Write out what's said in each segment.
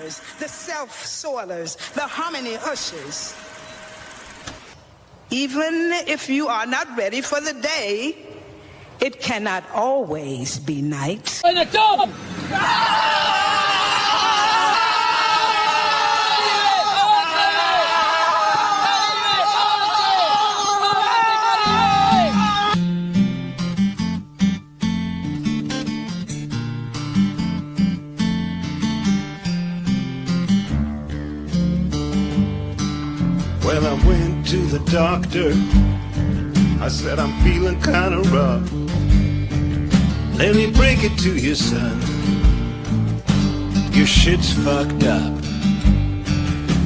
killers, the self-soilers, the hominy ushers. Even if you are not ready for the day, it cannot always be night. Well, I went to the doctor. I said, I'm feeling kind of rough. Let me break it to you, son. Your shit's fucked up.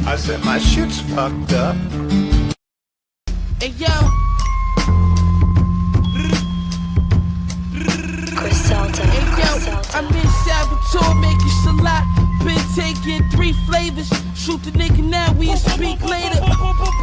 I said, my shit's fucked up. Hey, yo. Hey, yo, I'm in Salvatore making salat. Been taking 3 flavors. Shoot the nigga now, we speak later.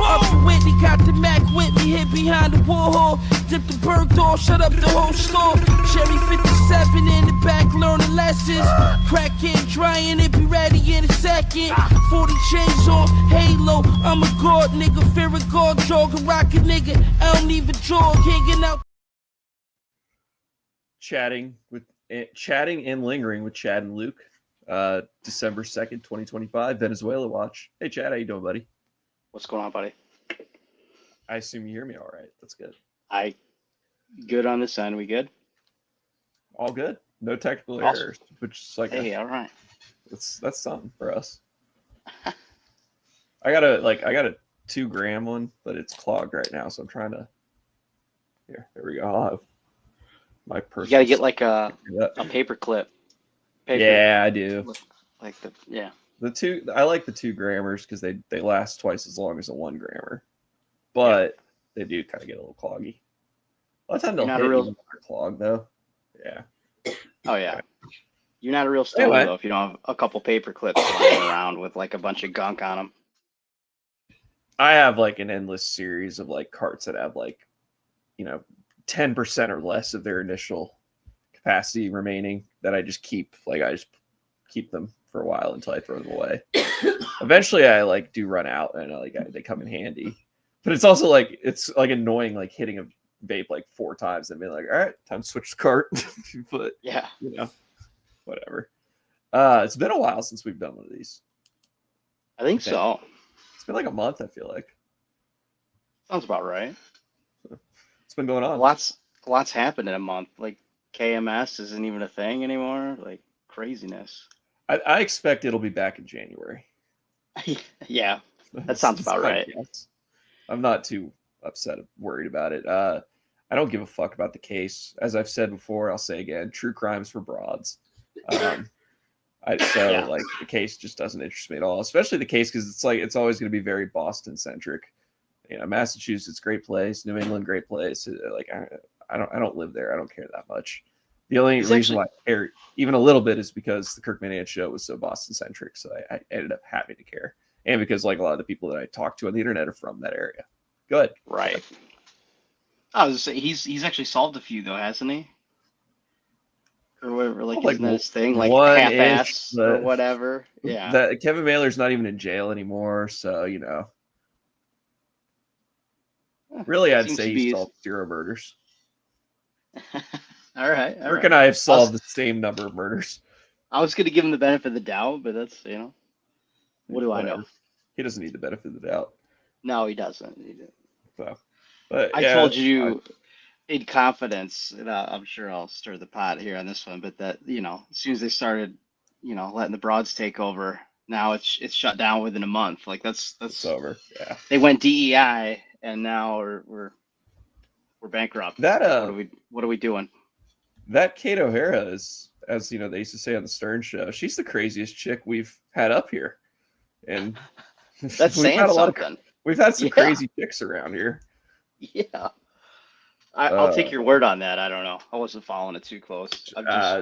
Up Whitney, got the Mac with me, hit behind the Warhol. Dip the bird door, shut up the whole store. Cherry 57 in the back, learning lessons. Cracking, drying it, be ready in a second. 40 chains on, halo, I'm a god nigga. Fear of God, jog a rocket nigga. I don't even jog, hanging out. Chatting and lingering with Chad and Luke. December 2nd, 2025, Venezuela watch. Hey, Chad, how you doing, buddy? What's going on, buddy? I assume you hear me all right. That's good. Good on this end. We good? All good. No technical Awesome. errors, which is like Hey, all right. that's something for us. I got a 2 gram one, but it's clogged right now, so I'm trying to. There we go. I'll have my personal. You gotta get like a paper clip. Yeah, I do. Like the yeah. I like the 2 grammars because they last twice as long as a 1 grammer, but they do kind of get a little cloggy. A lot of time they'll hit you clog though. Yeah. Oh yeah. You're not a real stoner though if you don't have a couple paper clips lying around with like a bunch of gunk on them. I have like an endless series of like carts that have like, 10% or less of their initial capacity remaining that I just keep. Like I just keep them for a while until I throw them away. Eventually I like do run out and they come in handy. But it's also like it's like annoying like hitting a vape like 4 times and being like, all right, time to switch the cart. But yeah, whatever. It's been a while since we've done one of these. I think so. It's been like a month, I feel like. Sounds about right. What's been going on? Lots happened in a month. Like KMS isn't even a thing anymore. Like craziness. I expect it'll be back in January. Yeah, that sounds about right. I'm not too worried about it. I don't give a fuck about the case. As I've said before, I'll say again, true crimes for broads. Like the case just doesn't interest me at all, especially the case because it's always going to be very Boston centric. Massachusetts, great place. New England, great place. Like I don't live there. I don't care that much. The only reason why I care even a little bit is because the Kirkmanian show was so Boston centric. So I ended up having to care, and because like a lot of the people that I talk to on the internet are from that area. Good, right? I was saying he's actually solved a few though, hasn't he? Or whatever, like isn't that his thing, like half-ass or whatever. Yeah. That Kevin Mailer's not even in jail anymore, so really, I'd say he solved 0 murders. All right. Rick and I have solved the same number of murders. I was going to give him the benefit of the doubt, but that's, what do I know? He doesn't need the benefit of the doubt. No, he doesn't. So, but I told you in confidence, and I'm sure I'll stir the pot here on this one, but that, as soon as they started, letting the broads take over, now it's shut down within a month. Like that's over. Yeah. They went DEI and now we're bankrupt. What are we doing? That Kate O'Hara is, as they used to say on the Stern Show, she's the craziest chick we've had up here, and that's saying something. We've had some crazy chicks around here. Yeah, I'll take your word on that. I don't know. I wasn't following it too close.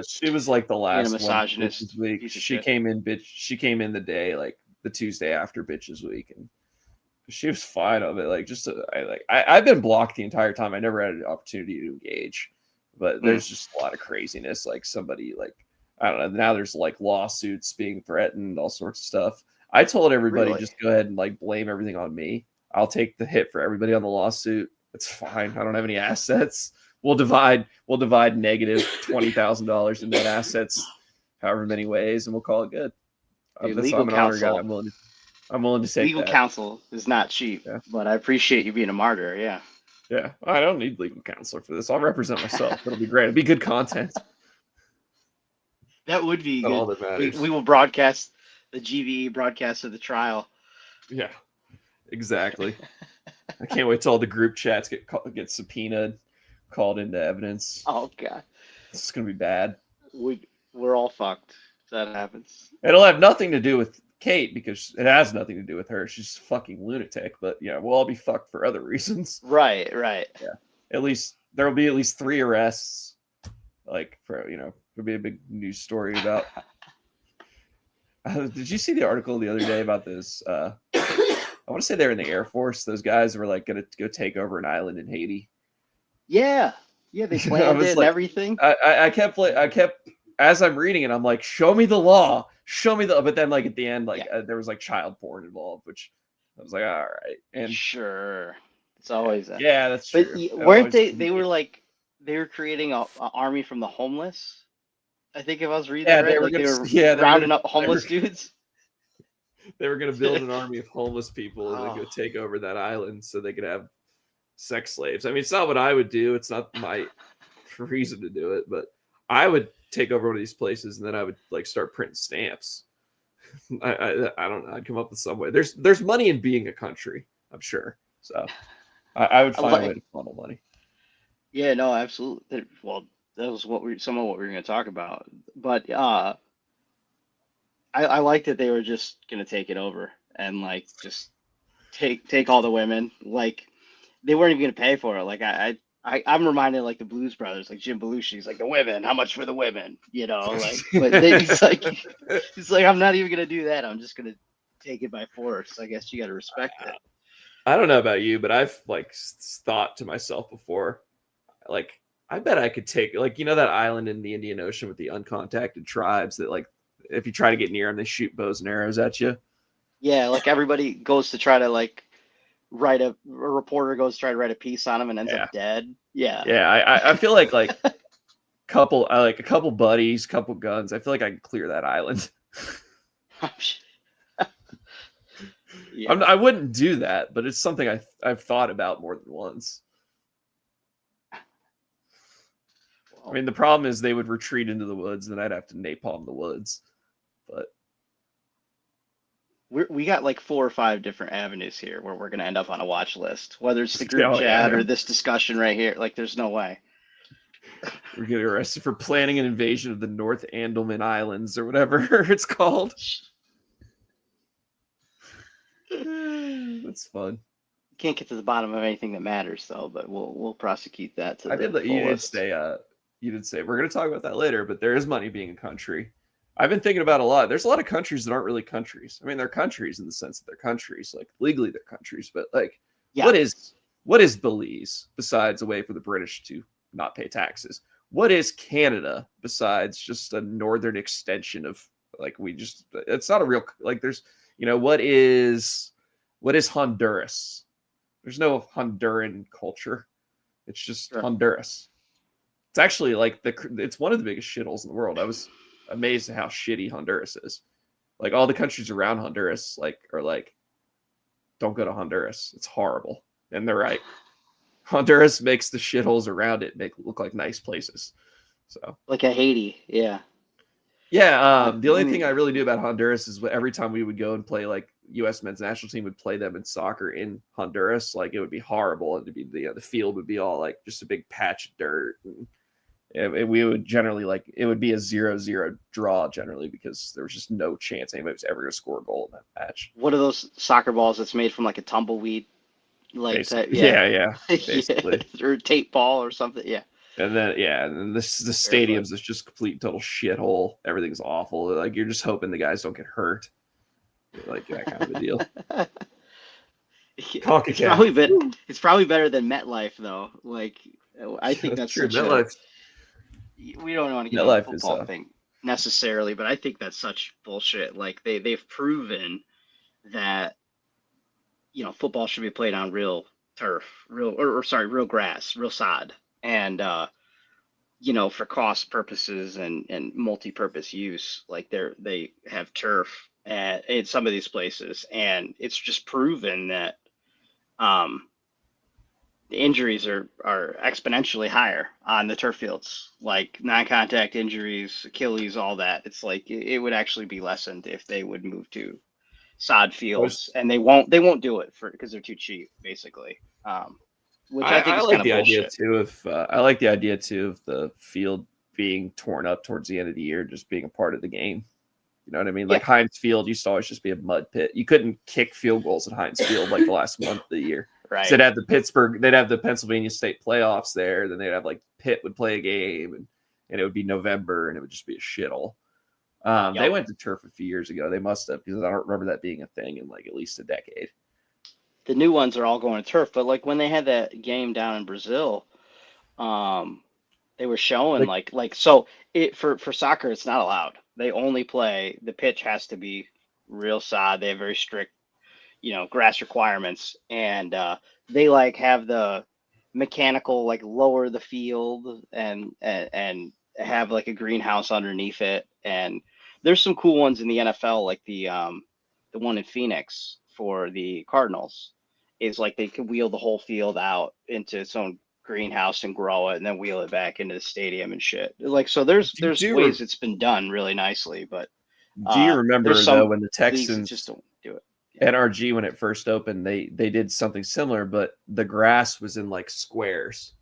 She was like the last misogynist one week. She came in the day like the Tuesday after Bitches Week, and she was fine of it. Like I've been blocked the entire time. I never had an opportunity to engage. But there's just a lot of craziness. Like somebody like I don't know. Now there's like lawsuits being threatened, all sorts of stuff. I told everybody Really? just go ahead and like blame everything on me. I'll take the hit for everybody on the lawsuit. It's fine. I don't have any assets. We'll divide negative $20,000 in net assets, however many ways, and we'll call it good. Dude, I'm legal an honor guy. counsel. I'm willing to take Legal that. counsel is not cheap, Yeah. but I appreciate you being a martyr. Yeah. Yeah, I don't need legal counselor for this. I'll represent myself. It'll be great. It'll be good content. That would be That's all good. that matters. We will broadcast the GVE broadcast of the trial. Yeah, exactly. I can't wait till all the group chats get subpoenaed, called into evidence. Oh god, This is gonna be bad. we're all fucked if that happens. It'll have nothing to do with Kate because it has nothing to do with her. She's a fucking lunatic. But yeah, we'll all be fucked for other reasons. Right. Yeah. At least there will be at least 3 arrests. Like for there'll be a big news story about. Did you see the article the other day about this? I want to say they're in the Air Force. Those guys were like going to go take over an island in Haiti. Yeah. They planned it and everything. I kept as I'm reading it, I'm like, show me the law, but then like at the end, like there was like child porn involved, which I was like, all right, and sure, it's always that. Yeah, that's true. But weren't they were like they were creating a army from the homeless. I think if I was reading they were rounding up homeless dudes. They were going to build an army of homeless people and then go take over that island so they could have sex slaves. I mean, it's not what I would do. It's not my reason to do it, but I would take over one of these places and then I would like start printing stamps. I don't know. I'd come up with some way. There's money in being a country, I'm sure. So I would find a way to funnel money. Yeah, no, absolutely. Well, that was some of what we were going to talk about. But I like that they were just going to take it over and like just take all the women. Like they weren't even going to pay for it. Like I'm reminded like the Blues Brothers, like Jim Belushi's like the women. How much for the women? Like, but he's like, I'm not even going to do that. I'm just going to take it by force. I guess you got to respect it. I don't know about you, but I've like thought to myself before, like I bet I could take like that island in the Indian Ocean with the uncontacted tribes that like if you try to get near them, they shoot bows and arrows at you. Yeah, like everybody goes to try to like write a reporter goes to try to write a piece on him and ends up dead. Yeah. Yeah, I feel like a couple buddies, couple guns. I feel like I can clear that island. Yeah. I wouldn't do that, but it's something I've thought about more than once. I mean, the problem is they would retreat into the woods, and I'd have to napalm the woods. But we got like 4 or 5 different avenues here where we're going to end up on a watch list, whether it's the group chat or this discussion right here. Like, there's no way. We're getting arrested for planning an invasion of the North Andaman Islands or whatever it's called. That's fun. Can't get to the bottom of anything that matters, though. But we'll prosecute that. You did say we're going to talk about that later, but there is money being a country. I've been thinking about a lot. There's a lot of countries that aren't really countries. I mean, they're countries in the sense that they're countries, like legally they're countries, but like, what is Belize besides a way for the British to not pay taxes? What is Canada besides just a northern extension of like it's not a real like there's what is Honduras? There's no Honduran culture. It's just Honduras. It's actually like it's one of the biggest shitholes in the world. I was amazed at how shitty Honduras is. Like all the countries around Honduras are like, don't go to Honduras. It's horrible. And they're right. Honduras makes the shitholes around it look like nice places. So like a Haiti, yeah. Yeah, the only thing I really knew about Honduras is every time we would go and play, like U.S. men's national team would play them in soccer in Honduras, like it would be horrible, and the field would be all like just a big patch of dirt, and we would generally it would be a 0-0 draw generally because there was just no chance anybody was ever going to score a goal in that match. What are those soccer balls that's made from like a tumbleweed, like that? Yeah, basically, or a tape ball or something, yeah. And then the stadiums is just complete total shithole. Everything's awful. Like you're just hoping the guys don't get hurt. Like that kind of a deal. It's probably better than MetLife though. Like I think that's true. MetLife. We don't want to get into a football thing. necessarily, but I think that's such bullshit. Like they've proven that football should be played on real turf, real grass, real sod, and for cost purposes and multi-purpose use, like they have turf in some of these places, and it's just proven that um, the injuries are exponentially higher on the turf fields, like non-contact injuries, Achilles, all that. It's like it would actually be lessened if they would move to sod fields, and they won't do it because they're too cheap, basically. Which I think I is like kind of the idea bullshit. too of I like the idea too of the field being torn up towards the end of the year, just being a part of the game. You know what I mean? Like Yeah, Heinz Field used to always just be a mud pit. You couldn't kick field goals at Heinz Field like the last month of the year. So right. they'd have the Pennsylvania State playoffs there. Then they'd have like Pitt would play a game, and it would be November, and it would just be a shithole. They Yep. went to turf a few years ago. They must have, because I don't remember that being a thing in like at least a decade. The new ones are all going to turf, but like when they had that game down in Brazil, um, they were showing Like, like so it for soccer it's not allowed. They only play the pitch has to be real sod. They have very strict grass requirements, and they like have the mechanical like lower the field and have like a greenhouse underneath it. And there's some cool ones in the NFL, like the one in Phoenix for the Cardinals is like they could wheel the whole field out into its own greenhouse and grow it and then wheel it back into the stadium and shit. Like so there's ways it's been done really nicely, but do you there's remember though some when the leagues that just Texans don't do it. NRG when it first opened, they did something similar, but the grass was in like squares,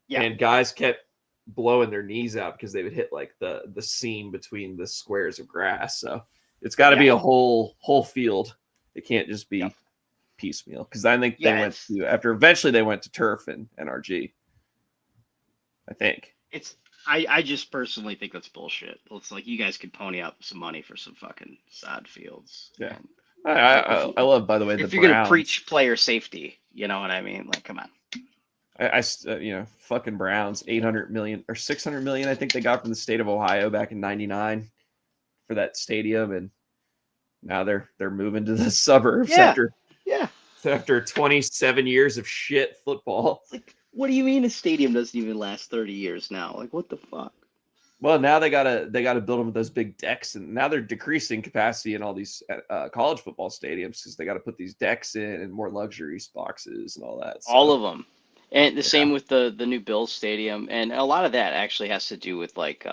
Yeah. and guys kept blowing their knees out because they would hit like the seam between the squares of grass. So it's got to be a whole field. It can't just be piecemeal, because I think they went to eventually they went to turf and NRG. I think I just personally think that's bullshit. It's like you guys could pony up some money for some fucking sod fields. Yeah. I love, by the way, if the you're Browns. gonna preach player safety, you know what I mean? Like, come on. Fucking Browns, 800 million or 600 million, I think they got from the state of Ohio back in '99 for that stadium, and now they're moving to the suburbs after 27 years of shit football. It's like, what do you mean a stadium doesn't even last 30 years now? Like, what the fuck? Well, now they gotta build them with those big decks, and now they're decreasing capacity in all these college football stadiums because they got to put these decks in and more luxury boxes and all that. So. All of them, and the same with the new Bills stadium, and a lot of that actually has to do with like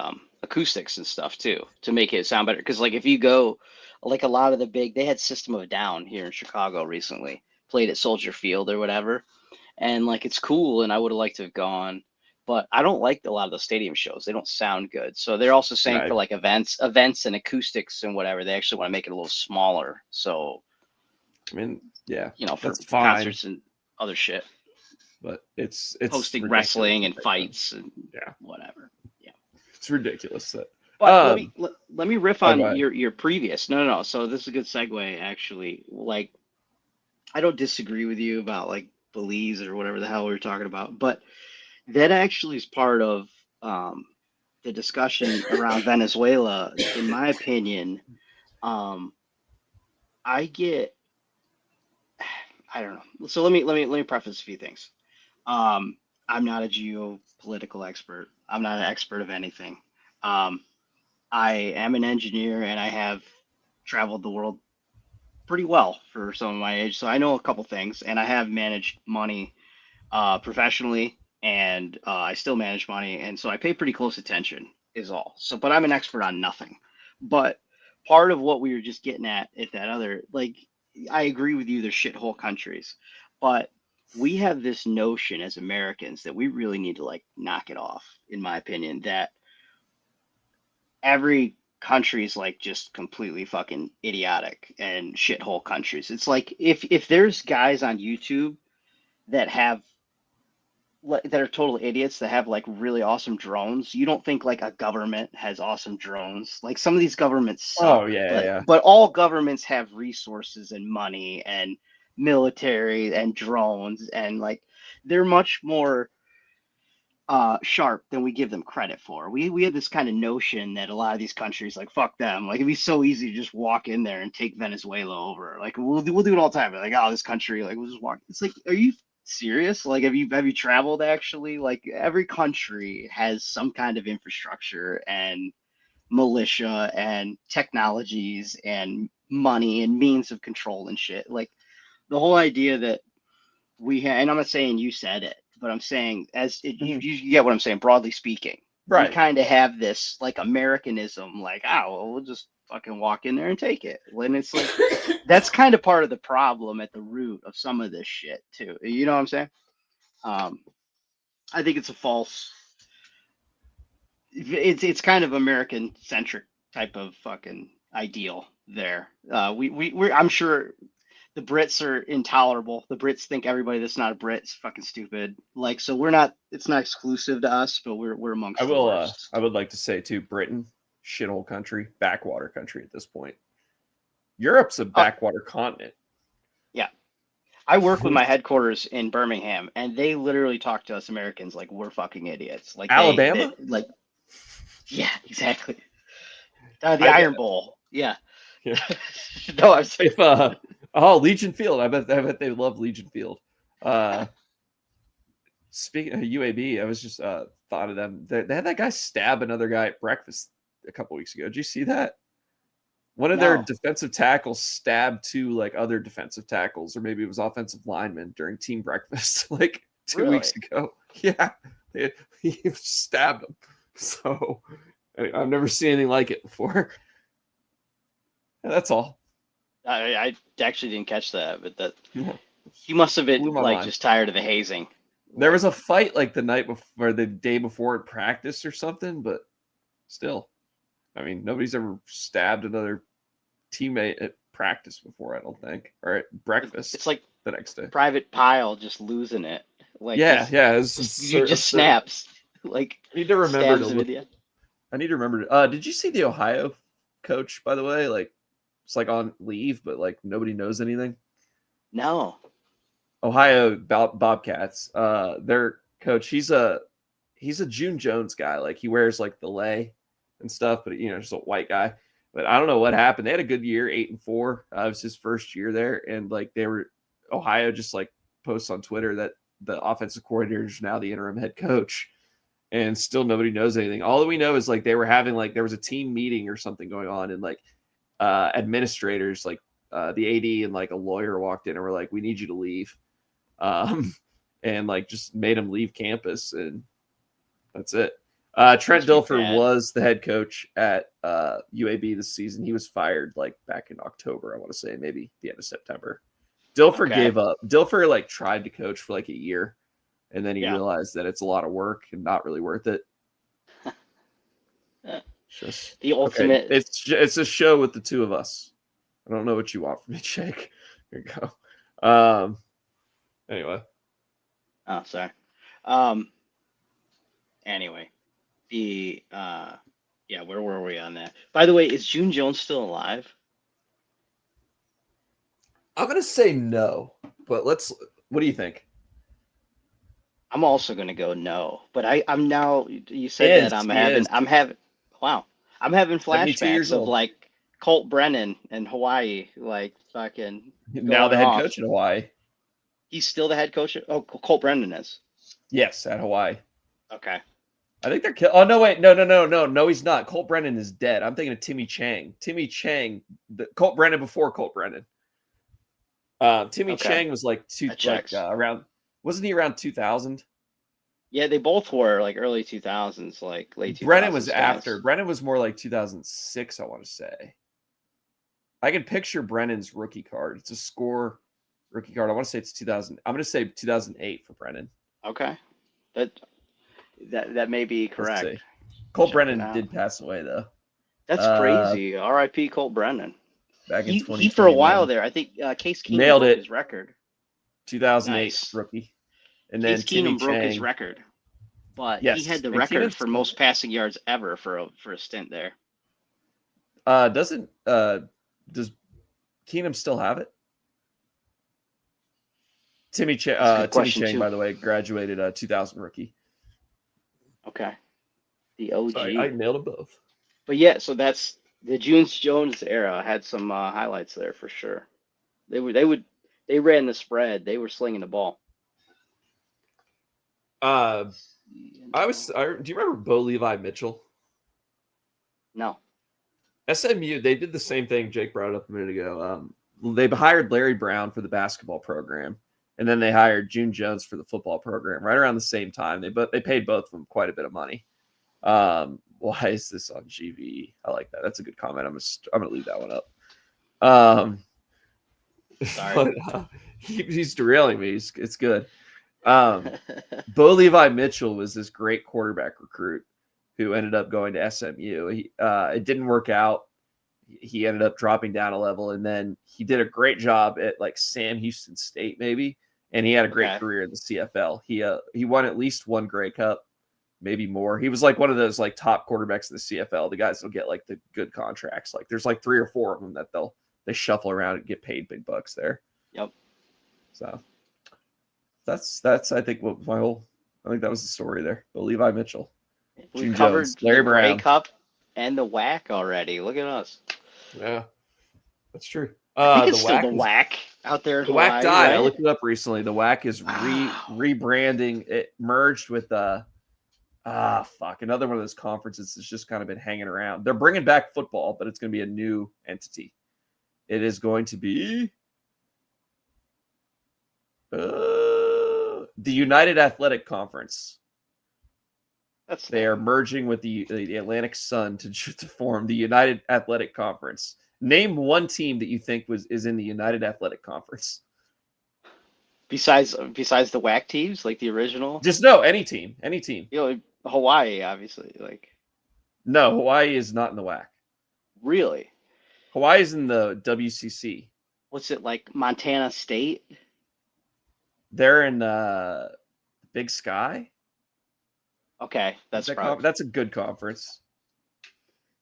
acoustics and stuff too, to make it sound better. Because like if you go, like a lot of the big, they had System of a Down here in Chicago recently, played at Soldier Field or whatever, and like it's cool, and I would have liked to have gone. But I don't like a lot of the stadium shows. They don't sound good. So they're also saying for like events and acoustics and whatever, they actually want to make it a little smaller. So, I mean, yeah, for that's fine. concerts and other shit. But it's hosting ridiculous. Wrestling and fights and whatever. Yeah, it's ridiculous. But let me riff on your your previous. No. So this is a good segue actually. Like, I don't disagree with you about like Belize or whatever the hell we were talking about, but that actually is part of the discussion around Venezuela, in my opinion. I don't know. So let me preface a few things. I'm not a geopolitical expert. I'm not an expert of anything. I am an engineer, and I have traveled the world pretty well for some of my age, so I know a couple things, and I have managed money professionally. And I still manage money, and so I pay pretty close attention is all. So, but I'm an expert on nothing. But part of what we were just getting at that other, like, I agree with you, they're shithole countries, but we have this notion as Americans that we really need to like knock it off, in my opinion, that every country is like just completely fucking idiotic and shithole countries. It's like if there's guys on YouTube that are total idiots that have like really awesome drones, you don't think like a government has awesome drones? Like some of these governments suck, but all governments have resources and money and military and drones, and like they're much more sharp than we give them credit for. We have this kind of notion that a lot of these countries, like, fuck them, like it'd be so easy to just walk in there and take Venezuela over. Like we'll do it all the time. Like, oh, this country, like we'll just walk. It's like, are you serious? Like, have you traveled actually? Like, every country has some kind of infrastructure and militia and technologies and money and means of control and shit. Like, the whole idea that we have, and I'm not saying you said it, but I'm saying, you get what I'm saying, broadly speaking. Right. We kind of have this like Americanism, like, oh, well, we'll just fucking walk in there and take it. When it's like, that's kind of part of the problem at the root of some of this shit too. You know what I'm saying? I think it's a false. It's kind of American centric type of fucking ideal there. We're, I'm sure the Brits are intolerable. The Brits think everybody that's not a Brit is fucking stupid. Like, so we're not. It's not exclusive to us, but we're amongst. I the will. worst. I would like to say too, Britain, shithole country, backwater country at this point. Europe's a backwater continent. Yeah, I work with my headquarters in Birmingham, and they literally talk to us Americans like we're fucking idiots. Like Alabama. Like, yeah, exactly. The Iron Bowl. Yeah. Yeah. No, I'm saying. If, Legion Field. I bet they love Legion Field. Speaking of UAB, I was just thought of them. They had that guy stab another guy at breakfast a couple weeks ago. Did you see that? One of their defensive tackles stabbed two like other defensive tackles, or maybe it was offensive linemen during team breakfast like 2 weeks ago. Yeah, he stabbed them. So I've never seen anything like it before. Yeah, that's all. I actually didn't catch that, but that he must have been like just tired of the hazing. There was a fight like the night before, or the day before at practice or something, but still, I mean, nobody's ever stabbed another teammate at practice before, I don't think, or at breakfast. It's like the next day. Private Pile just losing it. Like, he just snaps. Like, I need to remember to look. I need to remember. Did you see the Ohio coach, by the way? Like, it's like on leave, but like nobody knows anything. No. Ohio Bobcats. Their coach, he's a June Jones guy. Like, he wears like the lei and stuff, but just a white guy. But I don't know what happened. They had a good year, 8-4. It was his first year there, and like Ohio just like posts on Twitter that the offensive coordinator is now the interim head coach, and still nobody knows anything. All that we know is like they were having like there was a team meeting or something going on, and like administrators like the AD and like a lawyer walked in and were like, "We need you to leave," and like just made him leave campus, and that's it. Trent Dilfer was the head coach at UAB this season. He was fired like back in October, I want to say, maybe the end of September. Dilfer gave up. Dilfer like tried to coach for like a year, and then he realized that it's a lot of work and not really worth it. Just the ultimate. Okay. It's a show with the two of us. I don't know what you want from me, Jake. Here you go. Anyway. Oh, sorry. Anyway. Where were we on that? By the way, is June Jones still alive? I'm gonna say no, but what do you think? I'm also gonna go no, but I'm now. You said that I'm having flashbacks of like Colt Brennan in Hawaii, like fucking. Now the head coach in Hawaii. He's still the head coach. Colt Brennan is. Yes, at Hawaii. Okay. I think they're killed. Oh, no, wait. No, he's not. Colt Brennan is dead. I'm thinking of Timmy Chang. Colt Brennan before Colt Brennan. Chang was around, wasn't he around 2000? Yeah, they both were like early 2000s, like late 2000s. Brennan was after. Brennan was more like 2006, I want to say. I can picture Brennan's rookie card. It's a score rookie card. I want to say it's 2000. I'm going to say 2008 for Brennan. Okay. That may be correct. Colt Brennan did pass away, though. That's crazy. R.I.P. Colt Brennan. Back in 2020. He for a while there, I think Case Keenum nailed broke it. His record. 2008 rookie. And then Case Keenum broke his record. But he had the record for most passing yards ever for a stint there. Does Keenum still have it? Timmy Chang, by the way, graduated 2000 rookie. Okay. The OG. So I nailed them both. But yeah, so that's the Junes Jones era had some highlights there for sure. They ran the spread. They were slinging the ball. Do you remember Bo Levi Mitchell? No. SMU, they did the same thing Jake brought up a minute ago. They hired Larry Brown for the basketball program, and then they hired June Jones for the football program right around the same time. They paid both of them quite a bit of money. Why is this on GV? I like that. That's a good comment. I'm gonna leave that one up. Sorry. But, he's derailing me. It's good. Bo Levi Mitchell was this great quarterback recruit who ended up going to SMU. It didn't work out. He ended up dropping down a level, and then he did a great job at like Sam Houston State, maybe, and he had a great career in the CFL. He won at least one Grey Cup, maybe more. He was like one of those like top quarterbacks in the CFL. The guys will get like the good contracts. Like there's like 3 or 4 of them that they shuffle around and get paid big bucks there. Yep. So that's I think I think that was the story there. But Levi Mitchell, We covered Jones, Larry the Grey Brown. Cup and the WAC already. Look at us. Yeah, that's true. I think it's the still WAC the WAC out there. The WAC died. Right? I looked it up recently. The WAC is rebranding. It merged with another one of those conferences that's just kind of been hanging around. They're bringing back football, but it's going to be a new entity. It is going to be the United Athletic Conference. They are merging with the Atlantic Sun to form the United Athletic Conference. Name one team that you think is in the United Athletic Conference. Besides the WAC teams, like the original. Just no, any team. You know, Hawaii, obviously. Like. No, Hawaii is not in the WAC. Really? Hawaii is in the WCC. What's it like? Montana State. They're in Big Sky. Okay, that's a good conference.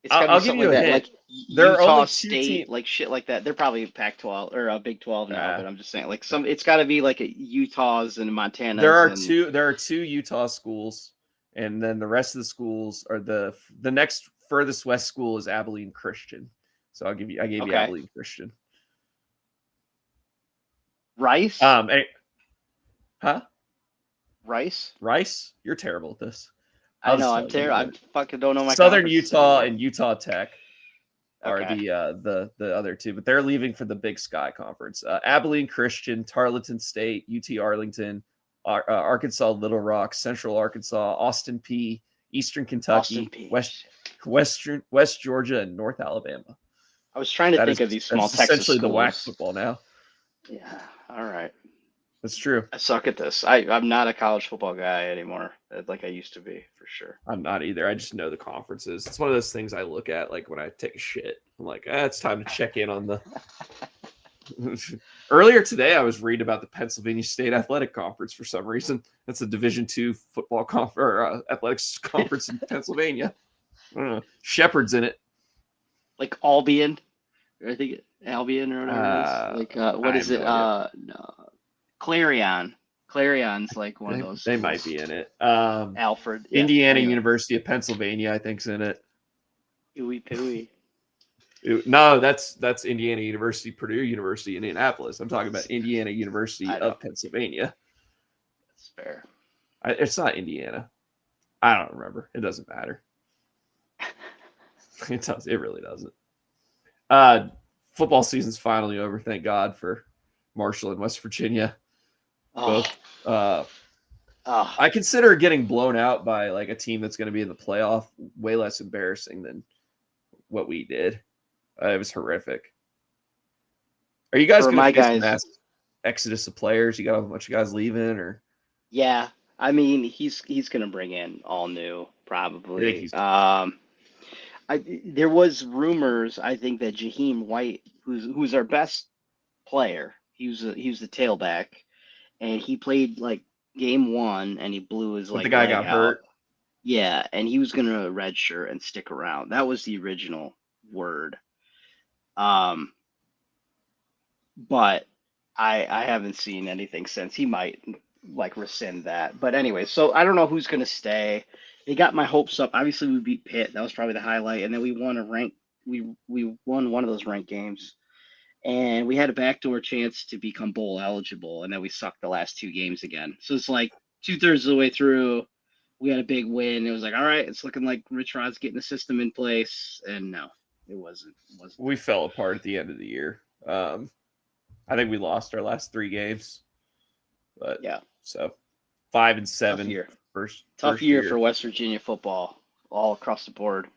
It's I'll give you a hint. Like Utah State, like shit like that. They're probably Pac-12 or Big 12 now, but I'm just saying, like it's got to be like Utah's and Montana. There are two Utah schools, and then the rest of the schools are the next furthest west school is Abilene Christian. So I gave you Abilene Christian. Rice. Rice? You're terrible at this. I know, I'm terrible. I fucking don't know my Southern Utah and Utah Tech are the other two, but they're leaving for the Big Sky Conference. Abilene Christian, Tarleton State, UT Arlington, Arkansas Little Rock, Central Arkansas, Austin P, Eastern Kentucky, West Georgia, and North Alabama. I was trying to think of these small Texas essentially schools. The WAC football now. Yeah, all right. That's true. I suck at this. I'm not a college football guy anymore, like I used to be, for sure. I'm not either. I just know the conferences. It's one of those things I look at, like when I take a shit. I'm like, it's time to check in on the. Earlier today, I was reading about the Pennsylvania State Athletic Conference for some reason. That's a Division II football athletics conference in Pennsylvania. I don't know. Shepherd's in it. Like Albion, I think Albion or whatever it is. Like what is it? No. Clarion. Clarion's like one of those. They might be in it. Alfred. Yeah, Indiana University of Pennsylvania, I think's in it. Ooey pooey. No, that's Indiana University, Purdue University, Indianapolis. I'm talking about Indiana University of Pennsylvania. That's fair. It's not Indiana. I don't remember. It doesn't matter. It really doesn't. Football season's finally over. Thank God for Marshall and West Virginia. Both. I consider getting blown out by like a team that's going to be in the playoff way less embarrassing than what we did. It was horrific. Are you guys going to face a mass exodus of players? You got a bunch of guys leaving, or? Yeah, I mean he's going to bring in all new probably. There was rumors. I think that Jaheim White, who's our best player, he was the tailback, and he played like game 1 and he blew his the guy got hurt. Yeah, and he was gonna redshirt and stick around. That was the original word. But I haven't seen anything since. He might like rescind that. But anyway, so I don't know who's gonna stay. it got my hopes up. Obviously, we beat Pitt. That was probably the highlight, and then we won a rank. We won one of those ranked games, and we had a backdoor chance to become bowl eligible, and then we sucked the last two games again. So it's like 2/3 of the way through, we had a big win. It was like, all right, it's looking like Rich Rod's getting the system in place, and no, it wasn't. We fell apart at the end of the year. I think we lost our last 3 games, but Yeah, so 5 and 7. tough year. First Year for West Virginia football, all across the board.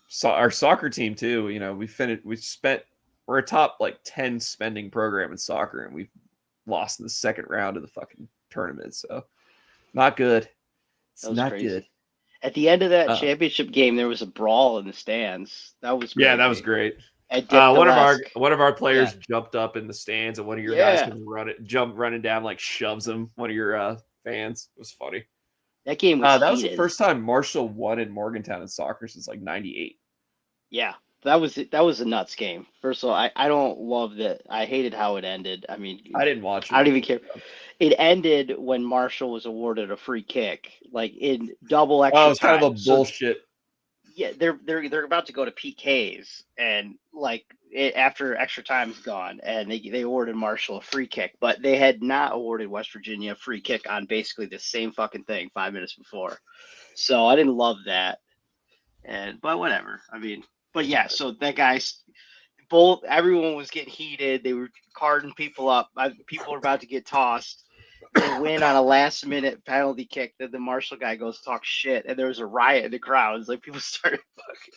So our soccer team too. You know, we're a top like 10 spending program in soccer, and we lost in the second round of the fucking tournament. So not good. It's not crazy. good. At the end of that championship game, there was a brawl in the stands. That was crazy. Yeah, that was great. One of our players jumped up in the stands, and one of your guys comes running down, like shoves him. One of your fans. It was funny. That game was that was the first time Marshall won in Morgantown in soccer since like '98. Yeah, that was a nuts game. First of all, I don't love that. I hated how it ended. I mean, I didn't watch it. I don't even care. It ended when Marshall was awarded a free kick, like in double extra time. Oh, it's kind of a bullshit. Yeah, they're about to go to PKs, and like after extra time's gone, and they awarded Marshall a free kick, but they had not awarded West Virginia a free kick on basically the same fucking thing 5 minutes before. So I didn't love that, but whatever. I mean, but yeah. So that everyone was getting heated. They were carding people up. People were about to get tossed. They win on a last minute penalty kick. Then the Marshall guy goes talk shit, and there was a riot in the crowd. It's like people started fucking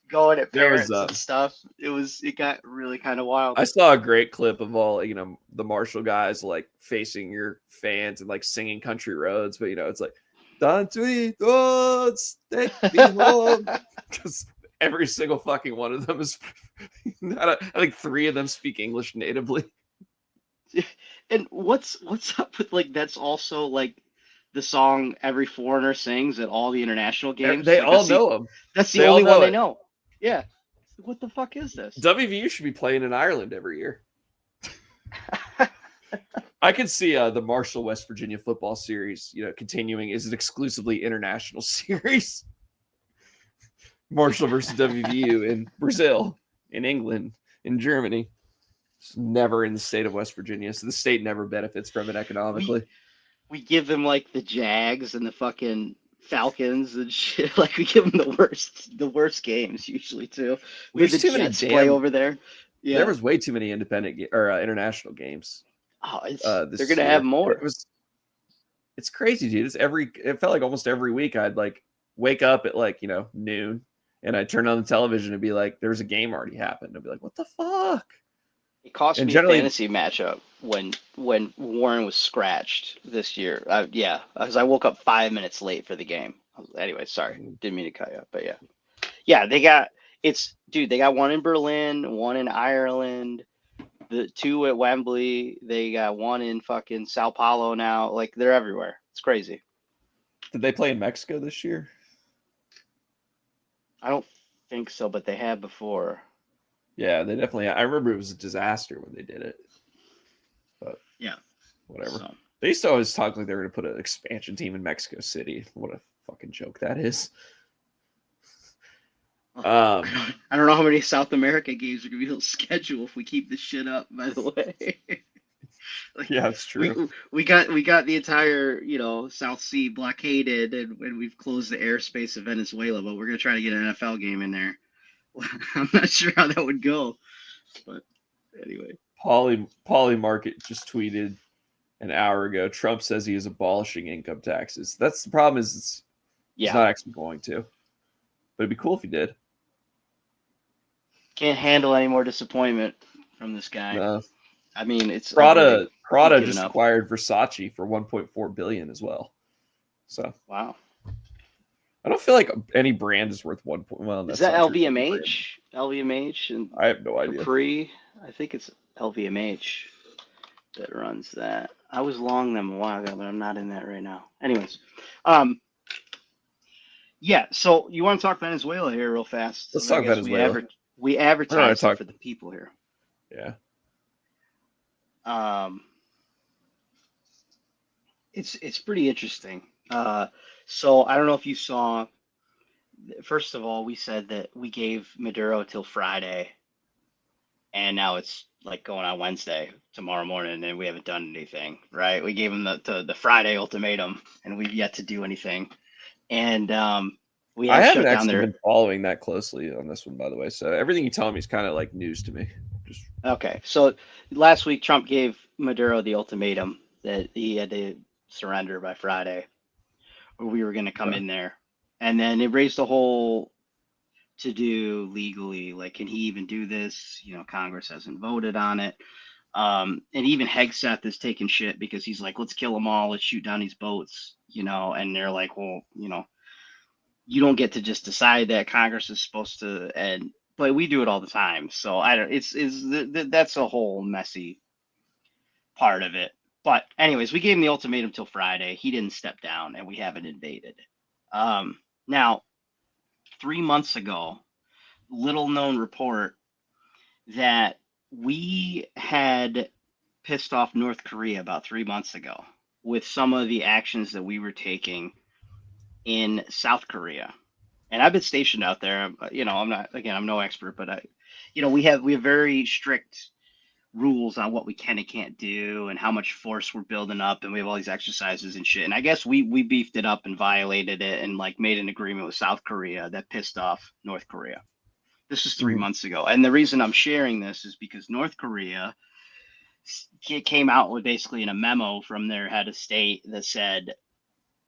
going at parents and stuff. It got really kind of wild. I saw a great clip of all the Marshall guys like facing your fans and like singing Country Roads, but it's like country roads take me home, because every single fucking one of them is I think 3 of them speak English natively. And what's up with like that's also like the song every foreigner sings at all the international games. They all know them. That's the only one they know. Yeah. What the fuck is this? WVU should be playing in Ireland every year. I could see the Marshall West Virginia football series, continuing as an exclusively international series. Marshall versus WVU in Brazil, in England, in Germany. It's never in the state of West Virginia, so the state never benefits from it economically. We give them like the Jags and the fucking Falcons and shit. Like we give them the worst games usually too. We have the Jets play over there. Yeah, there was way too many independent or international games. Oh, they're gonna have more. It's crazy, dude. It felt like almost every week I'd like wake up at like noon, and I'd turn on the television and be like, "There's a game already happened." I'd be like, "What the fuck?" It cost me a fantasy matchup when Warren was scratched this year. Because I woke up 5 minutes late for the game. Anyway, sorry, didn't mean to cut you up, but they got one in Berlin, one in Ireland, the 2 at Wembley. They got one in fucking Sao Paulo now. Like they're everywhere. It's crazy. Did they play in Mexico this year? I don't think so, but they had before. Yeah, they definitely. I remember it was a disaster when they did it. But yeah, whatever. So. They used to always talk like they were going to put an expansion team in Mexico City. What a fucking joke that is. I don't know how many South America games are going to be able to schedule if we keep this shit up. By the way. Yeah, it's true. We got the entire South Sea blockaded, and we've closed the airspace of Venezuela. But we're going to try to get an NFL game in there. I'm not sure how that would go, but anyway. Polly Market just tweeted an hour ago. Trump says he is abolishing income taxes. That's the problem. He's not actually going to, but it'd be cool if he did. Can't handle any more disappointment from this guy. No. I mean, it's Prada just acquired Versace for $1.4 billion as well. So wow. I don't feel like any brand is worth $1. Well, is that LVMH? LVMH and I have no idea. Capri. I think it's LVMH that runs that. I was long them a while ago, but I'm not in that right now. Anyways, yeah. So you want to talk Venezuela here real fast? Let's talk Venezuela. We advertise for the people here. Yeah. It's pretty interesting So I don't know if you saw. First of all, we said that we gave Maduro till Friday, and now it's like going on Wednesday, tomorrow morning, and we haven't done anything. Right? We gave him the Friday ultimatum, and we've yet to do anything. And we I have haven't shut down actually their. been following that closely on this one, by the way. So everything you tell me is kind of like news to me. Just Okay, so last week Trump gave Maduro the ultimatum that he had to surrender by Friday, or we were going to come in there, and then it raised the whole to do legally, like, can he even do this? Congress hasn't voted on it. And even Hegseth is taking shit because he's like, let's kill them all, let's shoot down these boats, and they're like, well, you don't get to just decide that. Congress is supposed to, and but we do it all the time. So I don't. That's a whole messy part of it. But anyways, we gave him the ultimatum till Friday. He didn't step down, and we haven't invaded. Now, 3 months ago, little known report that we had pissed off North Korea about 3 months ago with some of the actions that we were taking in South Korea. And I've been stationed out there. I'm no expert, but we have very strict rules on what we can and can't do and how much force we're building up, and we have all these exercises and shit. And I guess we beefed it up and violated it and like made an agreement with South Korea that pissed off North Korea. This is 3 months ago. And the reason I'm sharing this is because North Korea came out with basically in a memo from their head of state that said,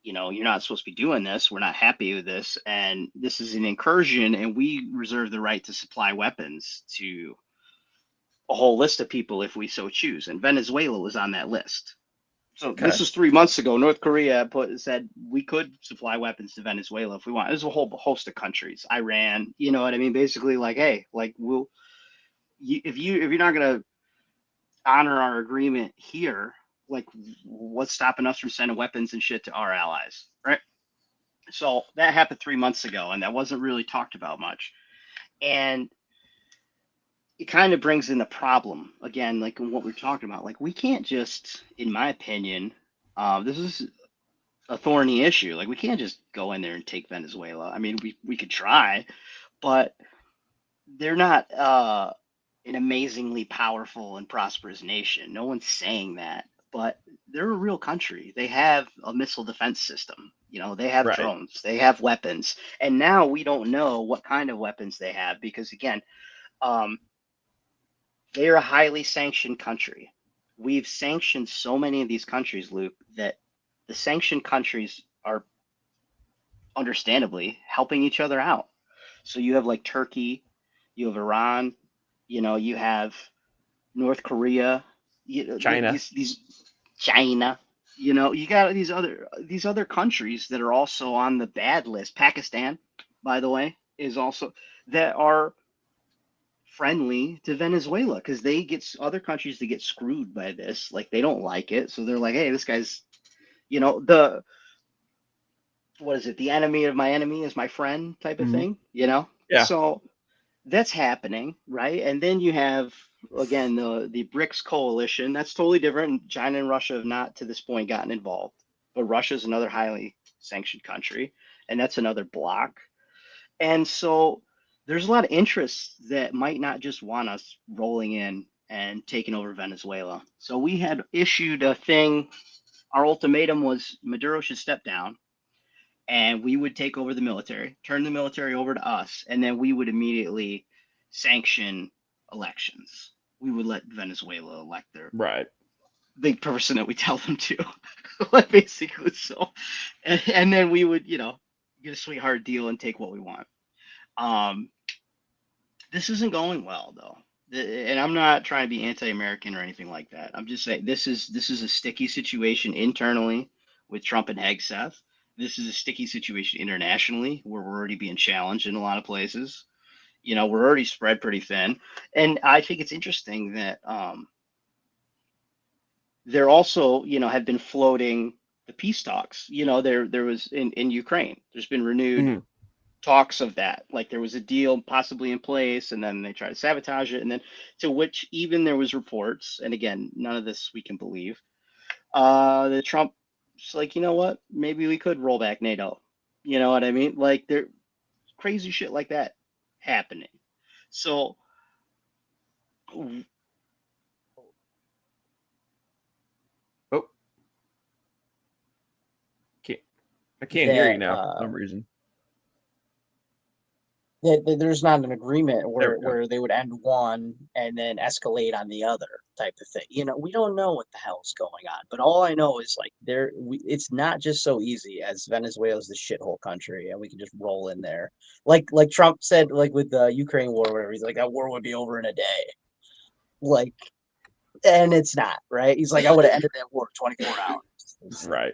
you're not supposed to be doing this. We're not happy with this. And this is an incursion, and we reserve the right to supply weapons to a whole list of people if we so choose. And Venezuela was on that list. So this is 3 months ago. North Korea said we could supply weapons to Venezuela if we want. There's a whole host of countries. Iran, you know what I mean? Basically, like, hey, like if you're not gonna honor our agreement here, like, what's stopping us from sending weapons and shit to our allies, right? So that happened 3 months ago, and that wasn't really talked about much. And it kind of brings in the problem again, like what we're talking about. Like, we can't just, in my opinion, this is a thorny issue. Like, we can't just go in there and take Venezuela. I mean, we could try, but they're not an amazingly powerful and prosperous nation. No one's saying that, but they're a real country. They have a missile defense system. They have drones, they have weapons, and now we don't know what kind of weapons they have because, again, they are a highly sanctioned country. We've sanctioned so many of these countries, Luke, that the sanctioned countries are understandably helping each other out. So you have like Turkey, you have Iran, you have North Korea, China. These China, you got these other countries that are also on the bad list. Pakistan, by the way, is also that are friendly to Venezuela because they get other countries that get screwed by this. Like, they don't like it, so they're like, hey, this guy's, the what is it? The enemy of my enemy is my friend type of thing. Yeah. So that's happening, right? And then you have, again, the BRICS coalition. That's totally different. China and Russia have not to this point gotten involved, but Russia is another highly sanctioned country, and that's another block. And so there's a lot of interests that might not just want us rolling in and taking over Venezuela. So we had issued a thing. Our ultimatum was Maduro should step down, and we would take over the military, turn the military over to us, and then we would immediately sanction elections. We would let Venezuela elect their the person that we tell them to, basically. So, and then we would, get a sweetheart deal and take what we want. This isn't going well, though, and I'm not trying to be anti-American or anything like that. I'm just saying this is a sticky situation internally with Trump and Hegseth. This is a sticky situation internationally where we're already being challenged in a lot of places. We're already spread pretty thin, and I think it's interesting that they're also, have been floating the peace talks. There was in Ukraine. There's been renewed talks of that. Like, there was a deal possibly in place, and then they tried to sabotage it, and then to which even there was reports, and again, none of this we can believe, that Trump It's like, you know what? Maybe we could roll back NATO. You know what I mean? Like there crazy shit like that happening. So Oh, I can't hear you that now for some reason. there's not an agreement There we go. where they would end one and then escalate on the other type of thing. You know, we don't know what the hell's going on, but all I know is like it's not just so easy as Venezuela's the shithole country and we can just roll in there. Like Trump said, like with the Ukraine war, or whatever, he's like that war would be over in a day. Like, and it's not, right? He's like, I would have ended that war in 24 hours. Right.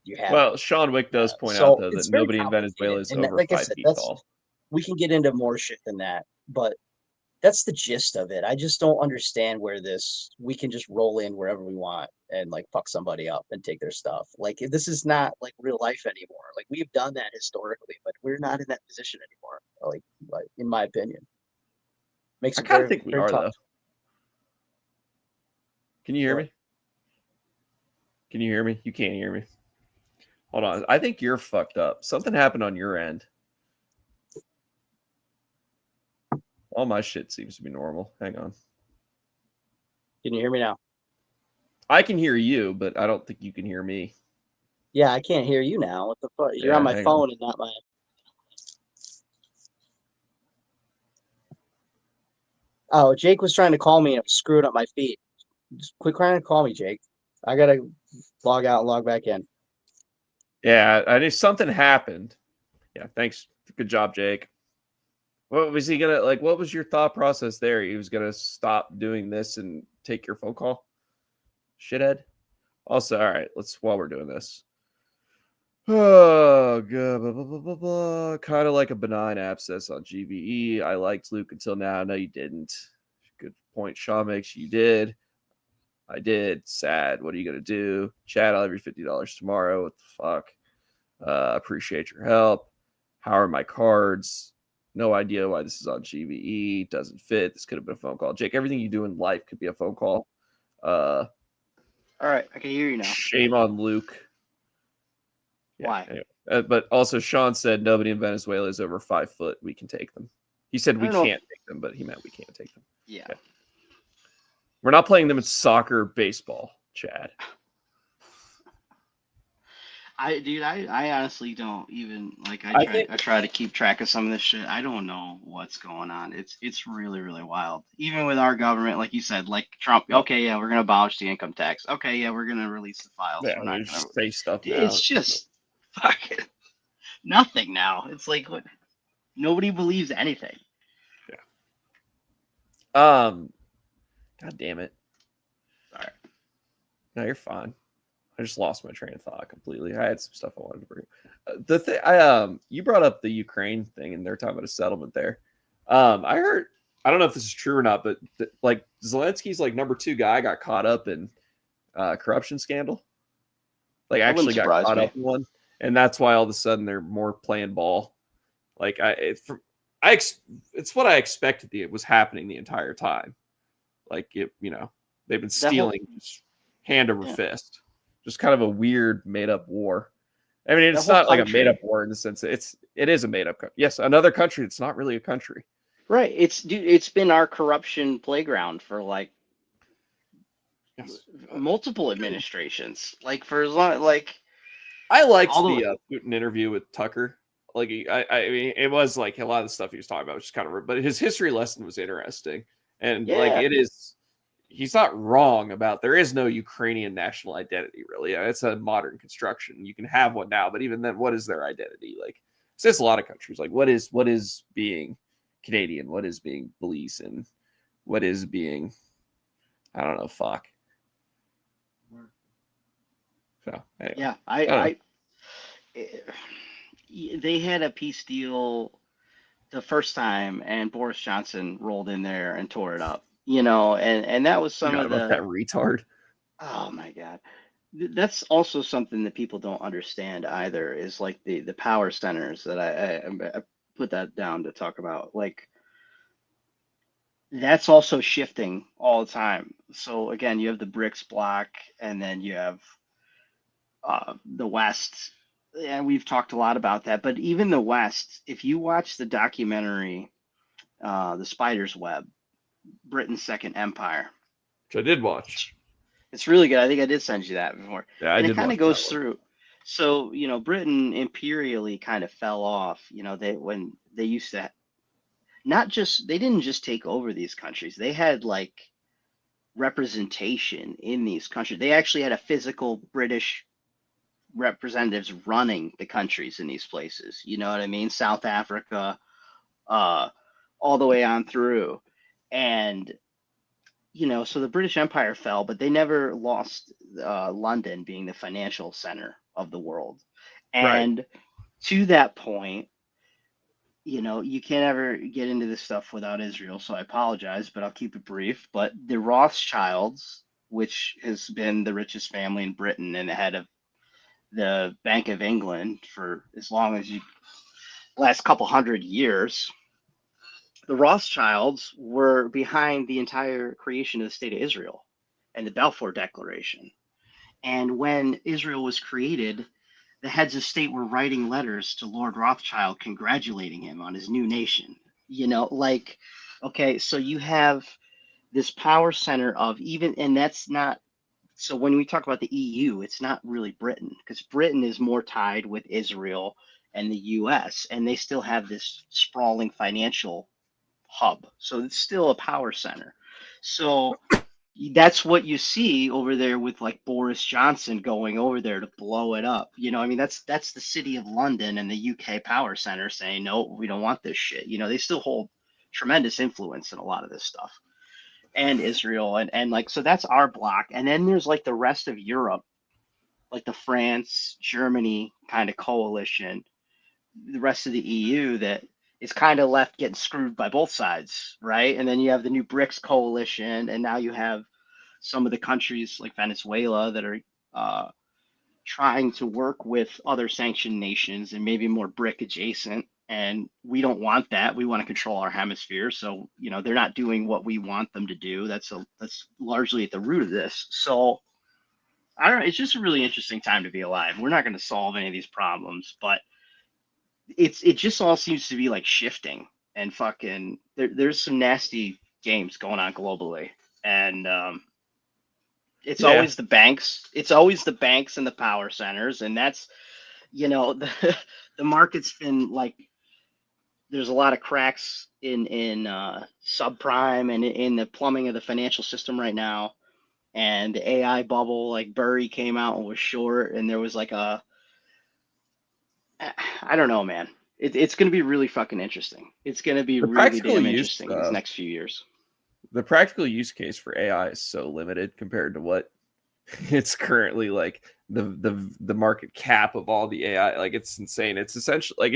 You have Well, Sean Wick does point out so though it's that very nobody in Venezuela is complicated. And over like I 5 said, feet tall. we can get into more shit than that, but that's the gist of it. I just don't understand where we can just roll in wherever we want and like fuck somebody up and take their stuff. Like this is not like real life anymore. Like we've done that historically, but we're not in that position anymore. Like in my opinion, makes I it kind of very, think we very are tough. though. Can you hear me? Can you hear me? You can't hear me. Hold on. I think you're fucked up. Something happened on your end. All my shit seems to be normal. Hang on. Can you hear me now? I can hear you, but I don't think you can hear me. Yeah, I can't hear you now. What the fuck? You're Yeah, on my hang phone on. and not my. Oh, Jake was trying to call me and it screwed up my feed. Just quit trying to call me, Jake. I gotta log out and log back in. Yeah, I knew something happened. Yeah, thanks. Good job, Jake. What was he gonna like? What was your thought process there? He was gonna stop doing this and take your phone call? Shithead. Also, all right, let's while we're doing this. Oh, good. Blah, blah, blah, blah, blah. Kind of like a benign abscess on GBE. I liked Luke until now. No, you didn't. Good point. Sean makes you did. I did. Sad. What are you gonna do? Chad, I'll have your $50 tomorrow. What the fuck? Appreciate your help. How are my cards? No idea why this is on GBE. Doesn't fit. This could have been a phone call. Jake, everything you do in life could be a phone call. all right, I can hear you now. Shame on Luke. Yeah, Why? anyway. But also, Sean said nobody in Venezuela is over 5 foot. We can take them. He said we can't take them, but he meant we can't take them. Yeah. We're not playing them in soccer, baseball, Chad. I honestly don't even like. I try to keep track of some of this shit. I don't know what's going on. It's really, really wild. Even with our government, like you said, like Trump. Okay, yeah, we're gonna abolish the income tax. Okay, yeah, we're gonna release the files. Yeah, We're not we gonna just say stuff now. It's just fucking nothing now. It's like what nobody believes anything. Yeah. God damn it. Sorry. No, you're fine. I just lost my train of thought completely. I had some stuff I wanted to bring. The thing you brought up the Ukraine thing, and they're talking about a settlement there. I heard. I don't know if this is true or not, but like Zelensky's like number 2 guy got caught up in corruption scandal. Like actually got caught up in one, and that's why all of a sudden they're more playing ball. Like it's what I expected. It was happening the entire time. Like it, they've been stealing just hand over fist. Just kind of a weird made up war. I mean, it's not like a made up war in the sense that it is a made up country. Yes, another country that's not really a country. Right. It's been our corruption playground for like multiple administrations. Like for as long I liked the Putin interview with Tucker. Like I mean, it was like a lot of the stuff he was talking about was just kind of, but his history lesson was interesting, and like it is. He's not wrong about there is no Ukrainian national identity, really. It's a modern construction. You can have one now, but even then, what is their identity? Like, there's a lot of countries. Like, what is being Canadian? What is being Belizean? What is being, I don't know, fuck. So, anyway, yeah, they had a peace deal the first time, and Boris Johnson rolled in there and tore it up. And that was some of that retard. Oh my God. That's also something that people don't understand either is like the power centers that I put that down to talk about. Like that's also shifting all the time. So again, you have the BRICS bloc, and then you have the West, and we've talked a lot about that. But even the West, if you watch the documentary, The Spider's Web, Britain's Second Empire, Which I did watch. it's really good. I think I did send you that before, Yeah, I and it did kind watch of that goes one. through. So Britain imperially kind of fell off. When they used to not just they didn't just take over these countries. They had like representation in these countries. They actually had a physical British representatives running the countries in these places. You know what I mean? South Africa, uh, all the way on through. And, so the British Empire fell, but they never lost London being the financial center of the world. Right. And to that point, you can't ever get into this stuff without Israel, so I apologize, but I'll keep it brief. But the Rothschilds, which has been the richest family in Britain and the head of the Bank of England for as long as last couple hundred years, the Rothschilds were behind the entire creation of the state of Israel and the Balfour Declaration. And when Israel was created, the heads of state were writing letters to Lord Rothschild congratulating him on his new nation. Okay, so you have this power center of even, and that's not, so when we talk about the EU, it's not really Britain, because Britain is more tied with Israel and the US, and they still have this sprawling financial hub. So it's still a power center. So that's what you see over there with like Boris Johnson going over there to blow it up. That's the city of London and the UK power center saying, no, we don't want this shit. They still hold tremendous influence in a lot of this stuff, and Israel, and like, so that's our block. And then there's like the rest of Europe, like the France, Germany kind of coalition, the rest of the EU that is kind of left getting screwed by both sides, right? And then you have the new BRICS coalition, and now you have some of the countries like Venezuela that are trying to work with other sanctioned nations and maybe more BRIC adjacent. And we don't want that. We want to control our hemisphere. So, they're not doing what we want them to do. That's largely at the root of this. So I don't know. It's just a really interesting time to be alive. We're not going to solve any of these problems, but it just all seems to be like shifting, and fucking there's some nasty games going on globally. And it's Yeah. always the banks. It's always the banks and the power centers, and that's the market's been like, there's a lot of cracks in subprime and in the plumbing of the financial system right now. And the AI bubble, like Burry came out and was short, and there was like I don't know, man. It's going to be really fucking interesting. It's going to be The really practical damn use, interesting these next few years. the practical use case for AI is so limited compared to what it's currently like the market cap of all the AI. Like, it's insane. It's essentially like,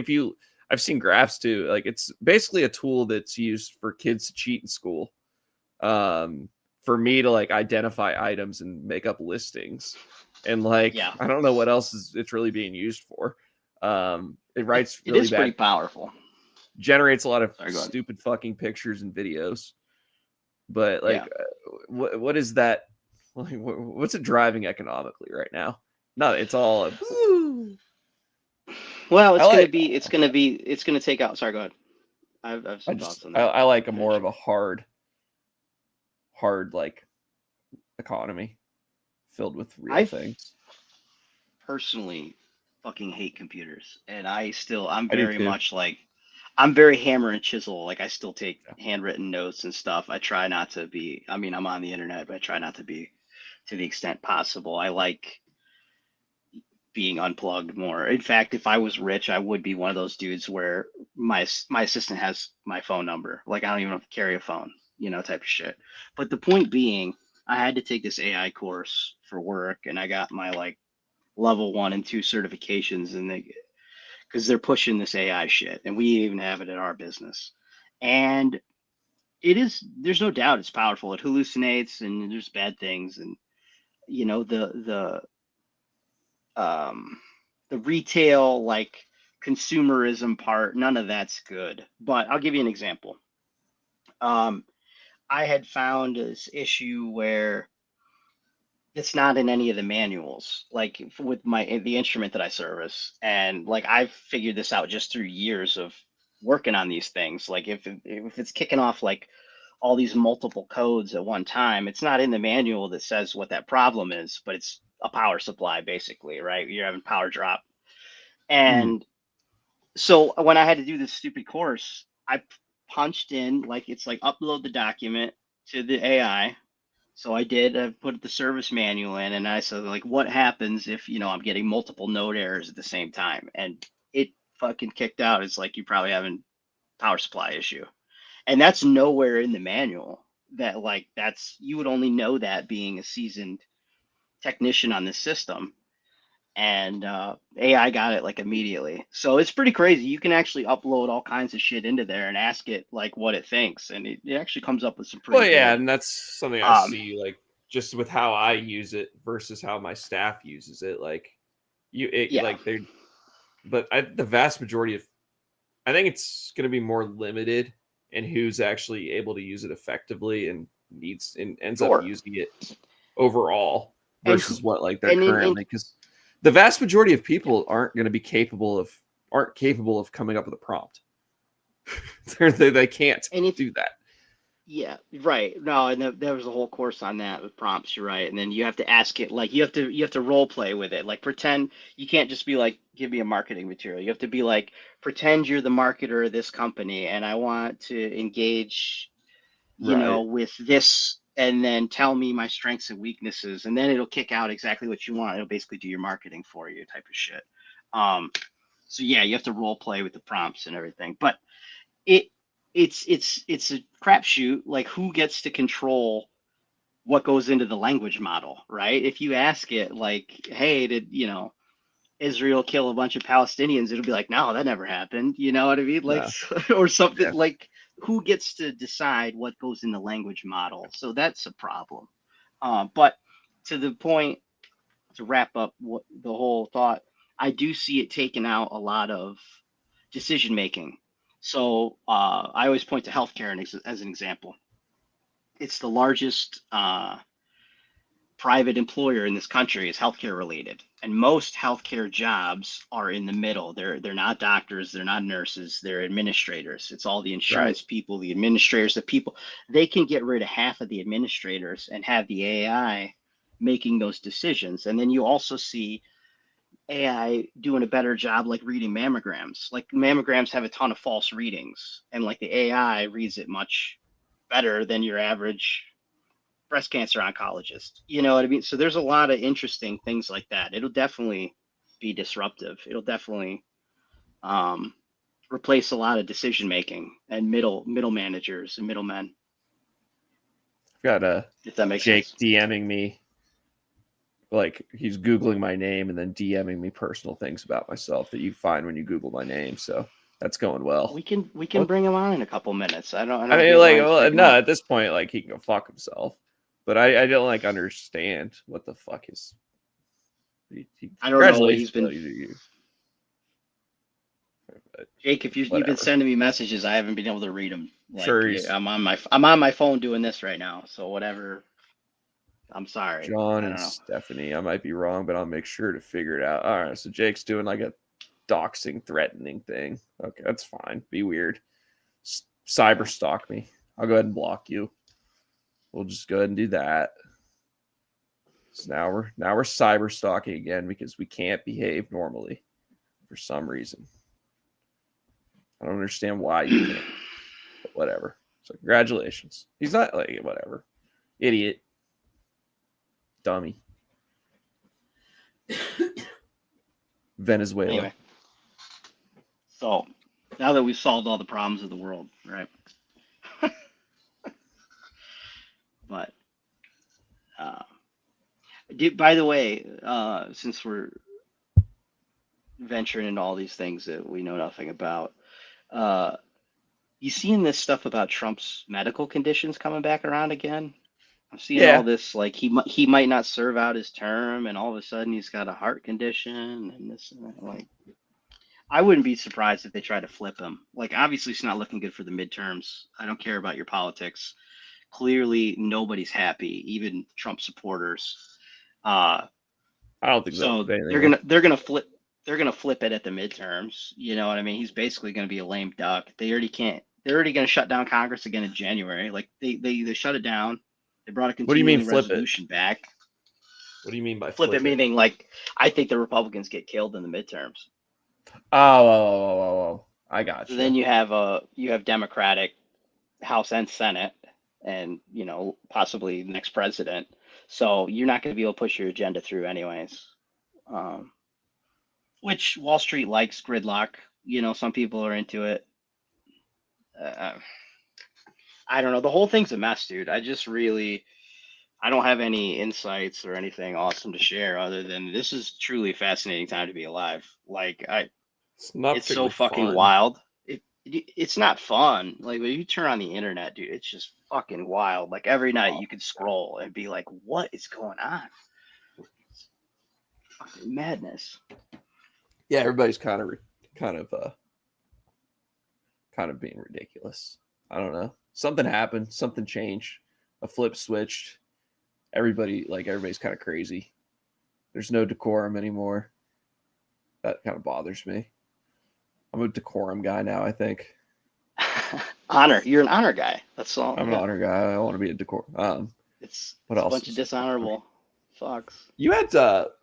I've seen graphs too. Like, it's basically a tool that's used for kids to cheat in school. For me to like identify items and make up listings. And like, Yeah. I don't know what else it's really being used for. It writes really It is bad, pretty powerful. generates a lot of Sorry, go ahead. stupid fucking pictures and videos. But like, Yeah. what is that? Like, what's it driving economically right now? No, it's all. Well, it's I going like. to be, it's going to take out. Sorry, go ahead. I have some thoughts on that. I like a Finish. more of a hard like economy filled with real things. Personally fucking hate computers, and I'm I do very too. much like, I'm very hammer and chisel. Like, I still take handwritten notes and stuff. I try not to be, I mean, I'm on the internet, but I try not to be to the extent possible. I like being unplugged more. In fact, if I was rich, I would be one of those dudes where my assistant has my phone number. Like, I don't even have to carry a phone, type of shit. But the point being, I had to take this AI course for work, and I got my like level 1 and 2 certifications, and because they're pushing this AI shit, and we even have it in our business. And there's no doubt it's powerful. It hallucinates, and there's bad things, and the retail, like, consumerism part, none of that's good. But I'll give you an example. I had found this issue where it's not in any of the manuals, like with the instrument that I service. And like I've figured this out just through years of working on these things. Like if it's kicking off like all these multiple codes at one time, it's not in the manual that says what that problem is, but it's a power supply basically, right? You're having power drop. Mm. And so when I had to do this stupid course, I punched in like it's like upload the document to the AI. So I did. I put the service manual in, and I said, like, what happens if I'm getting multiple node errors at the same time? And it fucking kicked out. It's like you probably having power supply issue, and that's nowhere in the manual. That like that's you would only know that being a seasoned technician on this system, and AI got it like immediately. So it's pretty crazy. You can actually upload all kinds of shit into there and ask it like what it thinks, and it actually comes up with some Well, pretty yeah, good. and that's something I see, like just with how I use it versus how my staff uses it. Like Yeah, like they, but the vast majority of, I think it's going to be more limited in who's actually able to use it effectively and ends up sure. using it overall And versus what like they're and currently, because the vast majority of people aren't going to be aren't capable of coming up with a prompt. They can't and if do that. yeah, right. No, and there was a whole course on that with prompts, you're right. And then you have to ask it like you have to role play with it. Like pretend you can't just be like, give me a marketing material. You have to be like, pretend you're the marketer of this company and I want to engage, Right. with this and then tell me my strengths and weaknesses. And then it'll kick out exactly what you want. It'll basically do your marketing for you type of shit. Um, so yeah, you have to role play with the prompts and everything. But it it's a crapshoot. Like who gets to control what goes into the language model, right? If you ask it like, "Hey, did Israel kill a bunch of Palestinians?" It'll be like, "No, that never happened." You know what I mean? Like, No. or something Yeah. like, who gets to decide what goes in the language model? So that's a problem. But to the point, to wrap up the whole thought, I do see it taking out a lot of decision making. So I always point to healthcare as an example. It's the largest private employer in this country is healthcare related, and most healthcare jobs are in the middle. They're not doctors, they're not nurses, they're administrators. It's all the Right. insurance people, the administrators, the people. They can get rid of half of the administrators and have the AI making those decisions. And then you also see AI doing a better job like reading mammograms. Like mammograms have a ton of false readings, and like the AI reads it much better than your average breast cancer oncologist. You know what I mean? So there's a lot of interesting things like that. It'll definitely be disruptive. It'll definitely um, replace a lot of decision making and middle managers and middlemen, Got if that makes Jake sense. DMing me, like he's Googling my name and then DMing me personal things about myself that you find when you Google my name. So that's going well. We can What? bring him on in a couple minutes. I I don't mean, get why like, he's well, freaking no, out. at this point, like he can go fuck himself. But I don't like understand what the fuck is. I don't know what he's Congratulations, though. been. You, but Jake, if you've been whatever. sending me messages, I haven't been able to read them. Like Sure, yeah, he's I'm on my phone doing this right now. So whatever. I'm sorry. John I and don't know. Stephanie. I might be wrong, but I'll make sure to figure it out. All right, so Jake's doing like a doxing, threatening thing. Okay, that's fine. Be weird. Cyber Yeah. stalk me. I'll go ahead and block you. We'll just go ahead and do that. So now we're cyber stalking again because we can't behave normally for some reason. I don't understand why you can't, but whatever. So congratulations. He's not like whatever. Idiot. Dummy. Venezuela. Anyway, so now that we've solved all the problems of the world, right? But uh, by the way, since we're venturing into all these things that we know nothing about, uh, you seeing this stuff about Trump's medical conditions coming back around again? I'm seeing all Yeah. this like he might not serve out his term, and all of a sudden he's got a heart condition and this and that. Like, I wouldn't be surprised if they try to flip him. Like, obviously, it's not looking good for the midterms. I don't care about your politics. Clearly, nobody's happy, even Trump supporters. Uh, I don't think so anything they're gonna flip it at the midterms. You know what I mean? He's basically gonna be a lame duck. They already can't. They're already gonna shut down Congress again in January. Like they shut it down. They brought a What do you mean continuing flip it? resolution back. What do you mean by Flip it meaning like I think the Republicans get killed in the midterms. Oh, I got So you. then you have Democratic House and Senate, and possibly the next president. So you're not going to be able to push your agenda through anyways. Which Wall Street likes gridlock. Some people are into it. I don't know. The whole thing's a mess, dude. I don't have any insights or anything awesome to share other than this is truly a fascinating time to be alive. Like it's so fucking fun. wild. It's not fun. Like when you turn on the internet, dude, it's just fucking wild. Like every night you could scroll and be like, "What is going on?" It's fucking madness. Yeah, everybody's kind of being ridiculous. I don't know. Something happened. Something changed. A flip switched. Everybody's kind of crazy. There's no decorum anymore. That kind of bothers me. I'm a decorum guy now, I think. Honor. You're an honor guy. That's all. I'm an honor guy. I want to be a decorum. It's what a else? bunch of dishonorable fucks. You had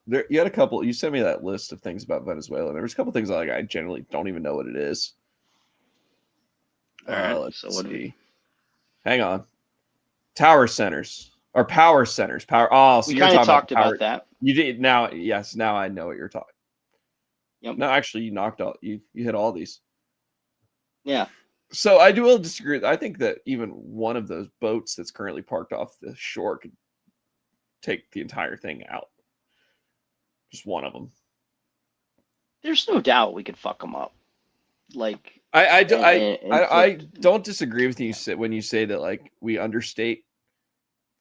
you had a couple. You sent me that list of things about Venezuela. There was a couple things I generally don't even know what it is. All right. Let's So what see. do we? Hang on. Power centers. Oh, so We you're kind talking of talked about about that. You did now. Yes, now I know what you're talking. Yep. No, actually, you knocked out. You hit all these. Yeah. So I do disagree. I think that even one of those boats that's currently parked off the shore could take the entire thing out. Just one of them. There's no doubt we could fuck them up. Like I and don't disagree with you when you say that like we understate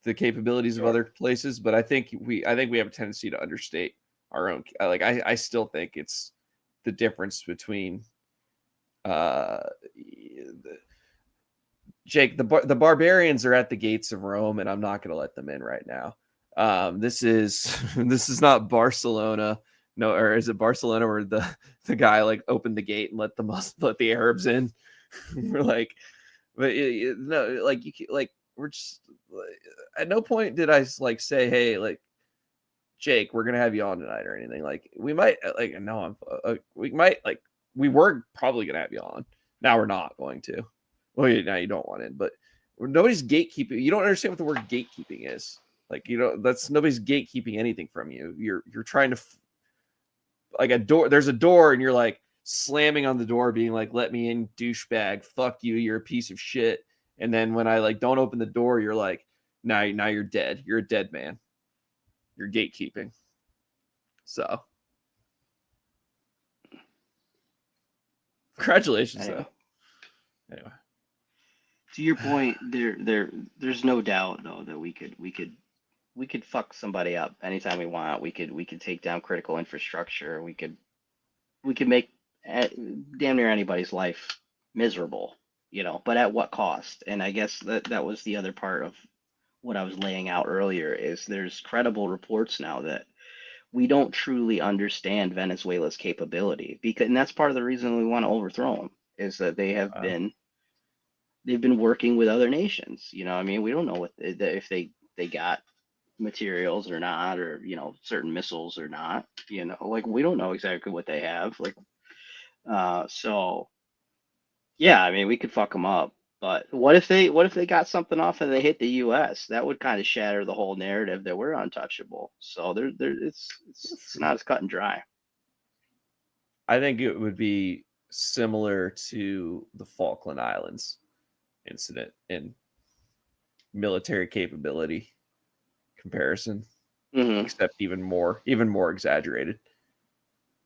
the capabilities of other places, but I think we have a tendency to understate our own. I still think it's the difference between Jake, the barbarians are at the gates of Rome, and I'm not going to let them in right now. This is not Barcelona. No, or is it Barcelona where the guy like opened the gate and let the Arabs in? We're like, but no, like we're just at no point did I like say, hey, like Jake, we're gonna have you on tonight or anything. Like we might like no, we might like we were probably gonna have you on. Now we're not going to. Well, now you don't want in, but nobody's gatekeeping. You don't understand what the word gatekeeping is. Like that's nobody's gatekeeping anything from you. You're trying to like a door. There's a door, and you're like slamming on the door, being like, "Let me in, douchebag! Fuck you! You're a piece of shit." And then when I like don't open the door, you're like, now you're dead. You're a dead man. You're gatekeeping. So, congratulations, though. Anyway, to your point, there's no doubt though that we could fuck somebody up anytime we want. We could take down critical infrastructure. We could make damn near anybody's life miserable, but at what cost? And I guess that was the other part of what I was laying out earlier is there's credible reports now that we don't truly understand Venezuela's capability and that's part of the reason we want to overthrow them is that they've been working with other nations. I mean, we don't know if they got materials or not, or certain missiles or not. Like we don't know exactly what they have. Like, so yeah, I mean, we could fuck them up. But what if they got something off and they hit the U.S.? That would kind of shatter the whole narrative that we're untouchable. So it's not as cut and dry. I think it would be similar to the Falkland Islands incident in military capability comparison, except even more exaggerated.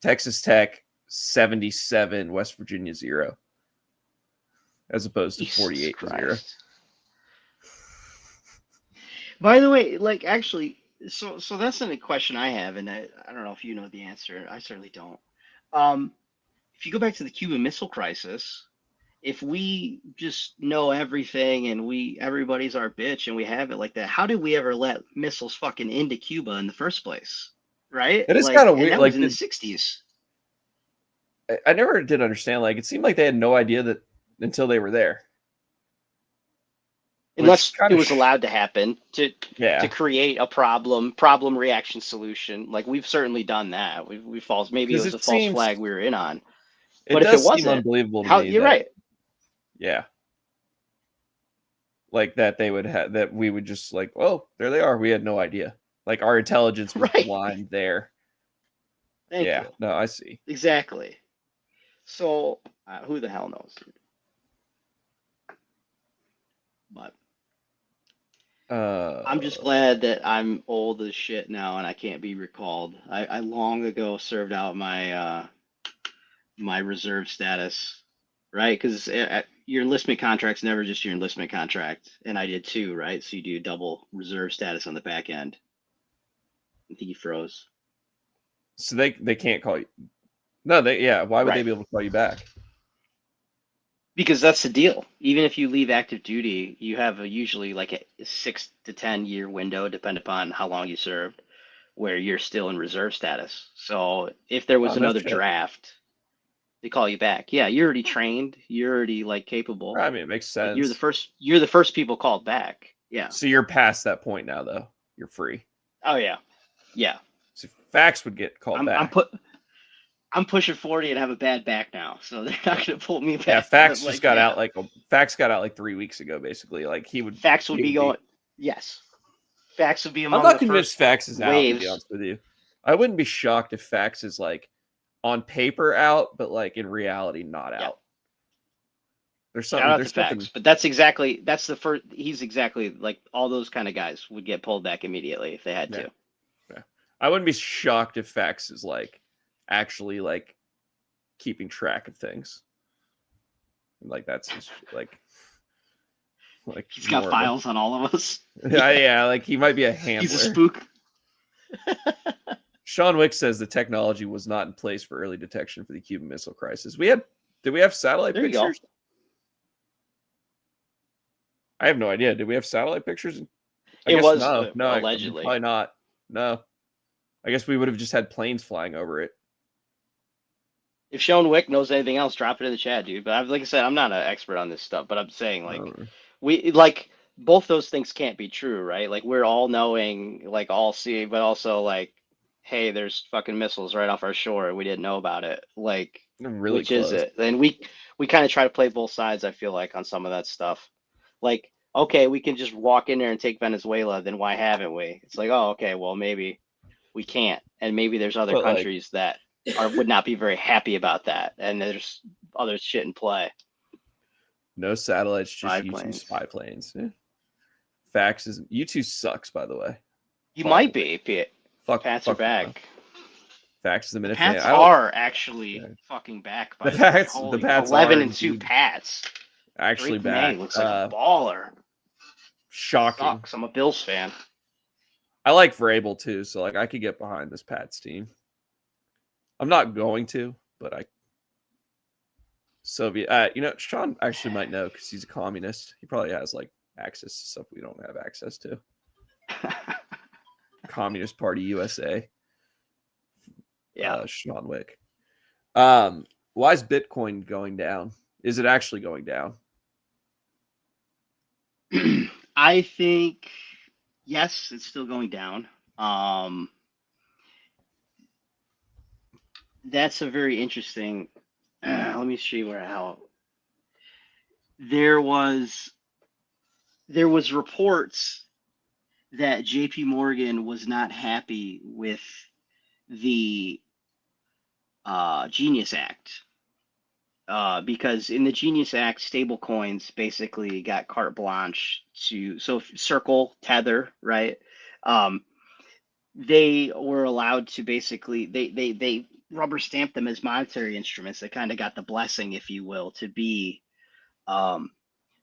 Texas Tech 77, West Virginia 0. As opposed to 48-0. By the way, like actually, so that's a question I have, and I don't know if you know the answer. I certainly don't. If you go back to the Cuban Missile Crisis, if we just know everything and everybody's our bitch and we have it like that, how did we ever let missiles fucking into Cuba in the first place? Right? It is Like, kind of and weird. that was Like in the 60s. I never did understand. Like it seemed like they had no idea that until they were there. Unless it was allowed to happen to yeah. create a problem reaction solution. Like we've certainly done that. We false, maybe it was a false flag we were in on. It But if does it seem wasn't, unbelievable to how me. you're right. Yeah. Like that they would have that we would just like, oh, there they are. We had no idea. Like our intelligence was Right. blind there. Thank yeah. you. No, I see. Exactly. So who the hell knows? But I'm just glad that I'm old as shit now and I can't be recalled. I long ago served out my my reserve status, right? Because your enlistment contract's never just your enlistment contract, and I did too, right? So you do double reserve status on the back end. I think he froze. So they can't call you. No, why would Right. they be able to call you back? Because that's the deal. Even if you leave active duty, you have usually like a 6 to 10 year window, depending upon how long you served, where you're still in reserve status. So if there was another draft, they call you back. Yeah, you're already trained. You're already like capable. I mean, it makes sense. Like, you're the first people called back. Yeah. So you're past that point now, though. You're free. Oh yeah, yeah. So Fax would get called back. I'm pushing 40 and have a bad back now, so they're not going to pull me back. Yeah, Fax just got out Fax got out like 3 weeks ago, basically. Like Fax would be going. Yes, Fax would be among. I'm not convinced Fax is out. To be honest with you, I wouldn't be shocked if Fax is like on paper out, but like in reality not out. There's something. There's something. Fax, but that's the first. He's exactly like all those kind of guys would get pulled back immediately if they had to. Yeah. I wouldn't be shocked if Fax is like actually like keeping track of things. Like that's his, like he's got files on all of us. yeah, like he might be a handler. He's a spook. Sean Wick says the technology was not in place for early detection for the Cuban Missile Crisis. Did we have satellite pictures? I have no idea. Did we have satellite pictures? No, allegedly. Probably not. No. I guess we would have just had planes flying over it. If Sean Wick knows anything else, drop it in the chat, dude. But like I said, I'm not an expert on this stuff, but I'm saying like both those things can't be true, right? Like we're all knowing, like all seeing, but also like, hey, there's fucking missiles right off our shore and we didn't know about it. Like, really which close. is it? And we kind of try to play both sides, I feel like, on some of that stuff. Like, okay, we can just walk in there and take Venezuela, then why haven't we? It's like, oh, okay, well, maybe we can't. And maybe there's other countries that would not be very happy about that. And there's other shit in play. No satellites, just using spy planes. Yeah. Fax is U2 sucks, by the way. You might be. Pats are back. Fax is the minute. Pats are actually fucking back. By the Pats 11-2 Pats. Actually Drake back. May looks like a baller. Shocking. Sucks. I'm a Bills fan. I like Vrabel too, so like I could get behind this Pats team. I'm not going to, but Soviet. Sean actually might know because he's a communist. He probably has like access to stuff we don't have access to. Communist Party USA. Yeah. Sean Wick. Why is Bitcoin going down? Is it actually going down? I think yes, it's still going down. That's a very interesting. Let me see how. There was reports that J.P. Morgan was not happy with the Genius Act. Because in the Genius Act, stable coins basically got carte blanche so Circle, Tether, right? They were allowed to basically they rubber stamped them as monetary instruments. They kind of got the blessing, if you will, to be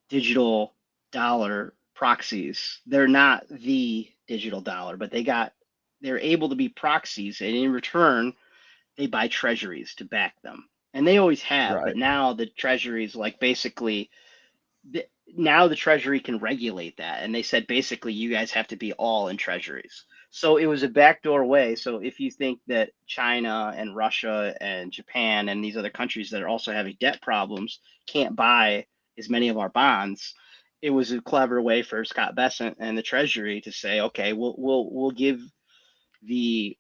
digital dollar proxies. They're not the digital dollar, but they're able to be proxies, and in return, they buy treasuries to back them. and they always have. Right. But now the Treasury's like basically now the Treasury can regulate that, and they said basically you guys have to be all in Treasuries. So it was a backdoor way. So if you think that China and Russia and Japan and these other countries that are also having debt problems can't buy as many of our bonds, it was a clever way for Scott Bessent and the Treasury to say, okay, we'll give the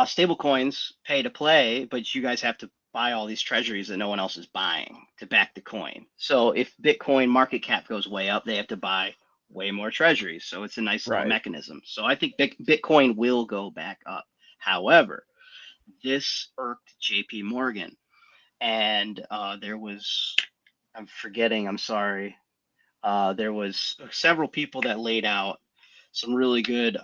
stable coins pay to play, but you guys have to buy all these treasuries that no one else is buying to back the coin. So if Bitcoin market cap goes way up, they have to buy way more treasuries. So it's a nice little Right. mechanism. So I think Bitcoin will go back up. However, this irked JP Morgan. And there was, I'm forgetting, I'm sorry. There was several people that laid out some really good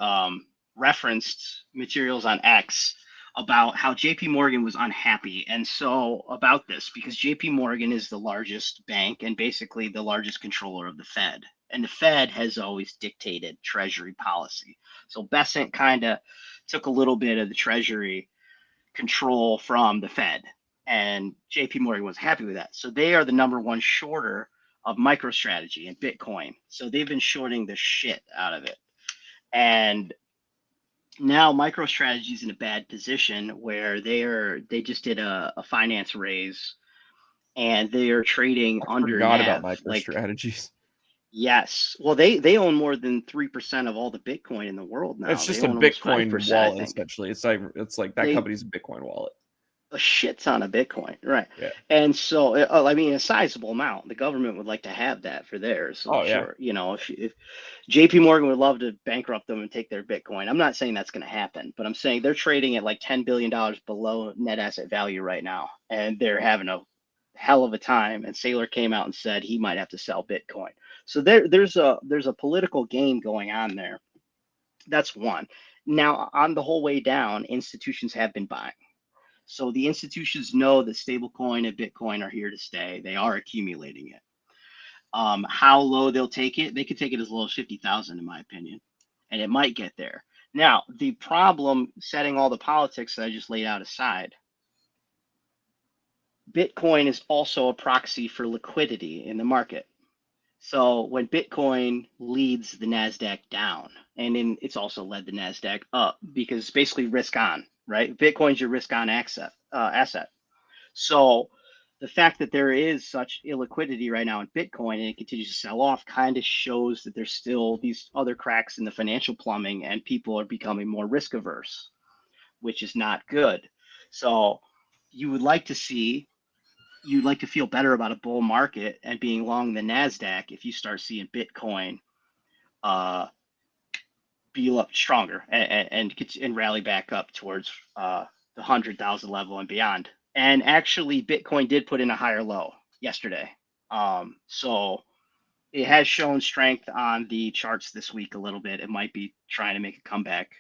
referenced materials on X about how JP Morgan was unhappy. And so about this, because JP Morgan is the largest bank and basically the largest controller of the Fed. And the Fed has always dictated Treasury policy. So Bessent kind of took a little bit of the Treasury control from the Fed. And JP Morgan was happy with that. So they are the number one shorter of MicroStrategy and Bitcoin. So they've been shorting the shit out of it. And now MicroStrategy is in a bad position where they just did a finance raise and they are trading I under forgot NAV. about MicroStrategies. Yes. Well, they own more than 3% of all the Bitcoin in the world now. It's just They a own almost Bitcoin 5%, I wallet, think. essentially. It's like that They- company's a Bitcoin wallet. A shit ton of Bitcoin, right? Yeah. And so, I mean, a sizable amount. The government would like to have that for theirs. So Oh, yeah. sure, you know, if JP Morgan would love to bankrupt them and take their Bitcoin. I'm not saying that's going to happen, but I'm saying they're trading at like $10 billion below net asset value right now, and they're having a hell of a time. And Saylor came out and said he might have to sell Bitcoin. So there's a political game going on there. That's one. Now, on the whole way down, institutions have been buying. So the institutions know that stablecoin and Bitcoin are here to stay. They are accumulating it. How low they'll take it, they could take it as low as 50,000, in my opinion, and it might get there. Now, the problem, setting all the politics that I just laid out aside, Bitcoin is also a proxy for liquidity in the market. So when Bitcoin leads the NASDAQ down, and it's also led the NASDAQ up because it's basically risk on, right? Bitcoin's your risk on asset. So the fact that there is such illiquidity right now in Bitcoin and it continues to sell off kind of shows that there's still these other cracks in the financial plumbing and people are becoming more risk averse, which is not good. So you'd like to feel better about a bull market and being long the NASDAQ if you start seeing Bitcoin be up stronger and rally back up towards the 100,000 level and beyond. And actually, Bitcoin did put in a higher low yesterday. So it has shown strength on the charts this week a little bit. It might be trying to make a comeback.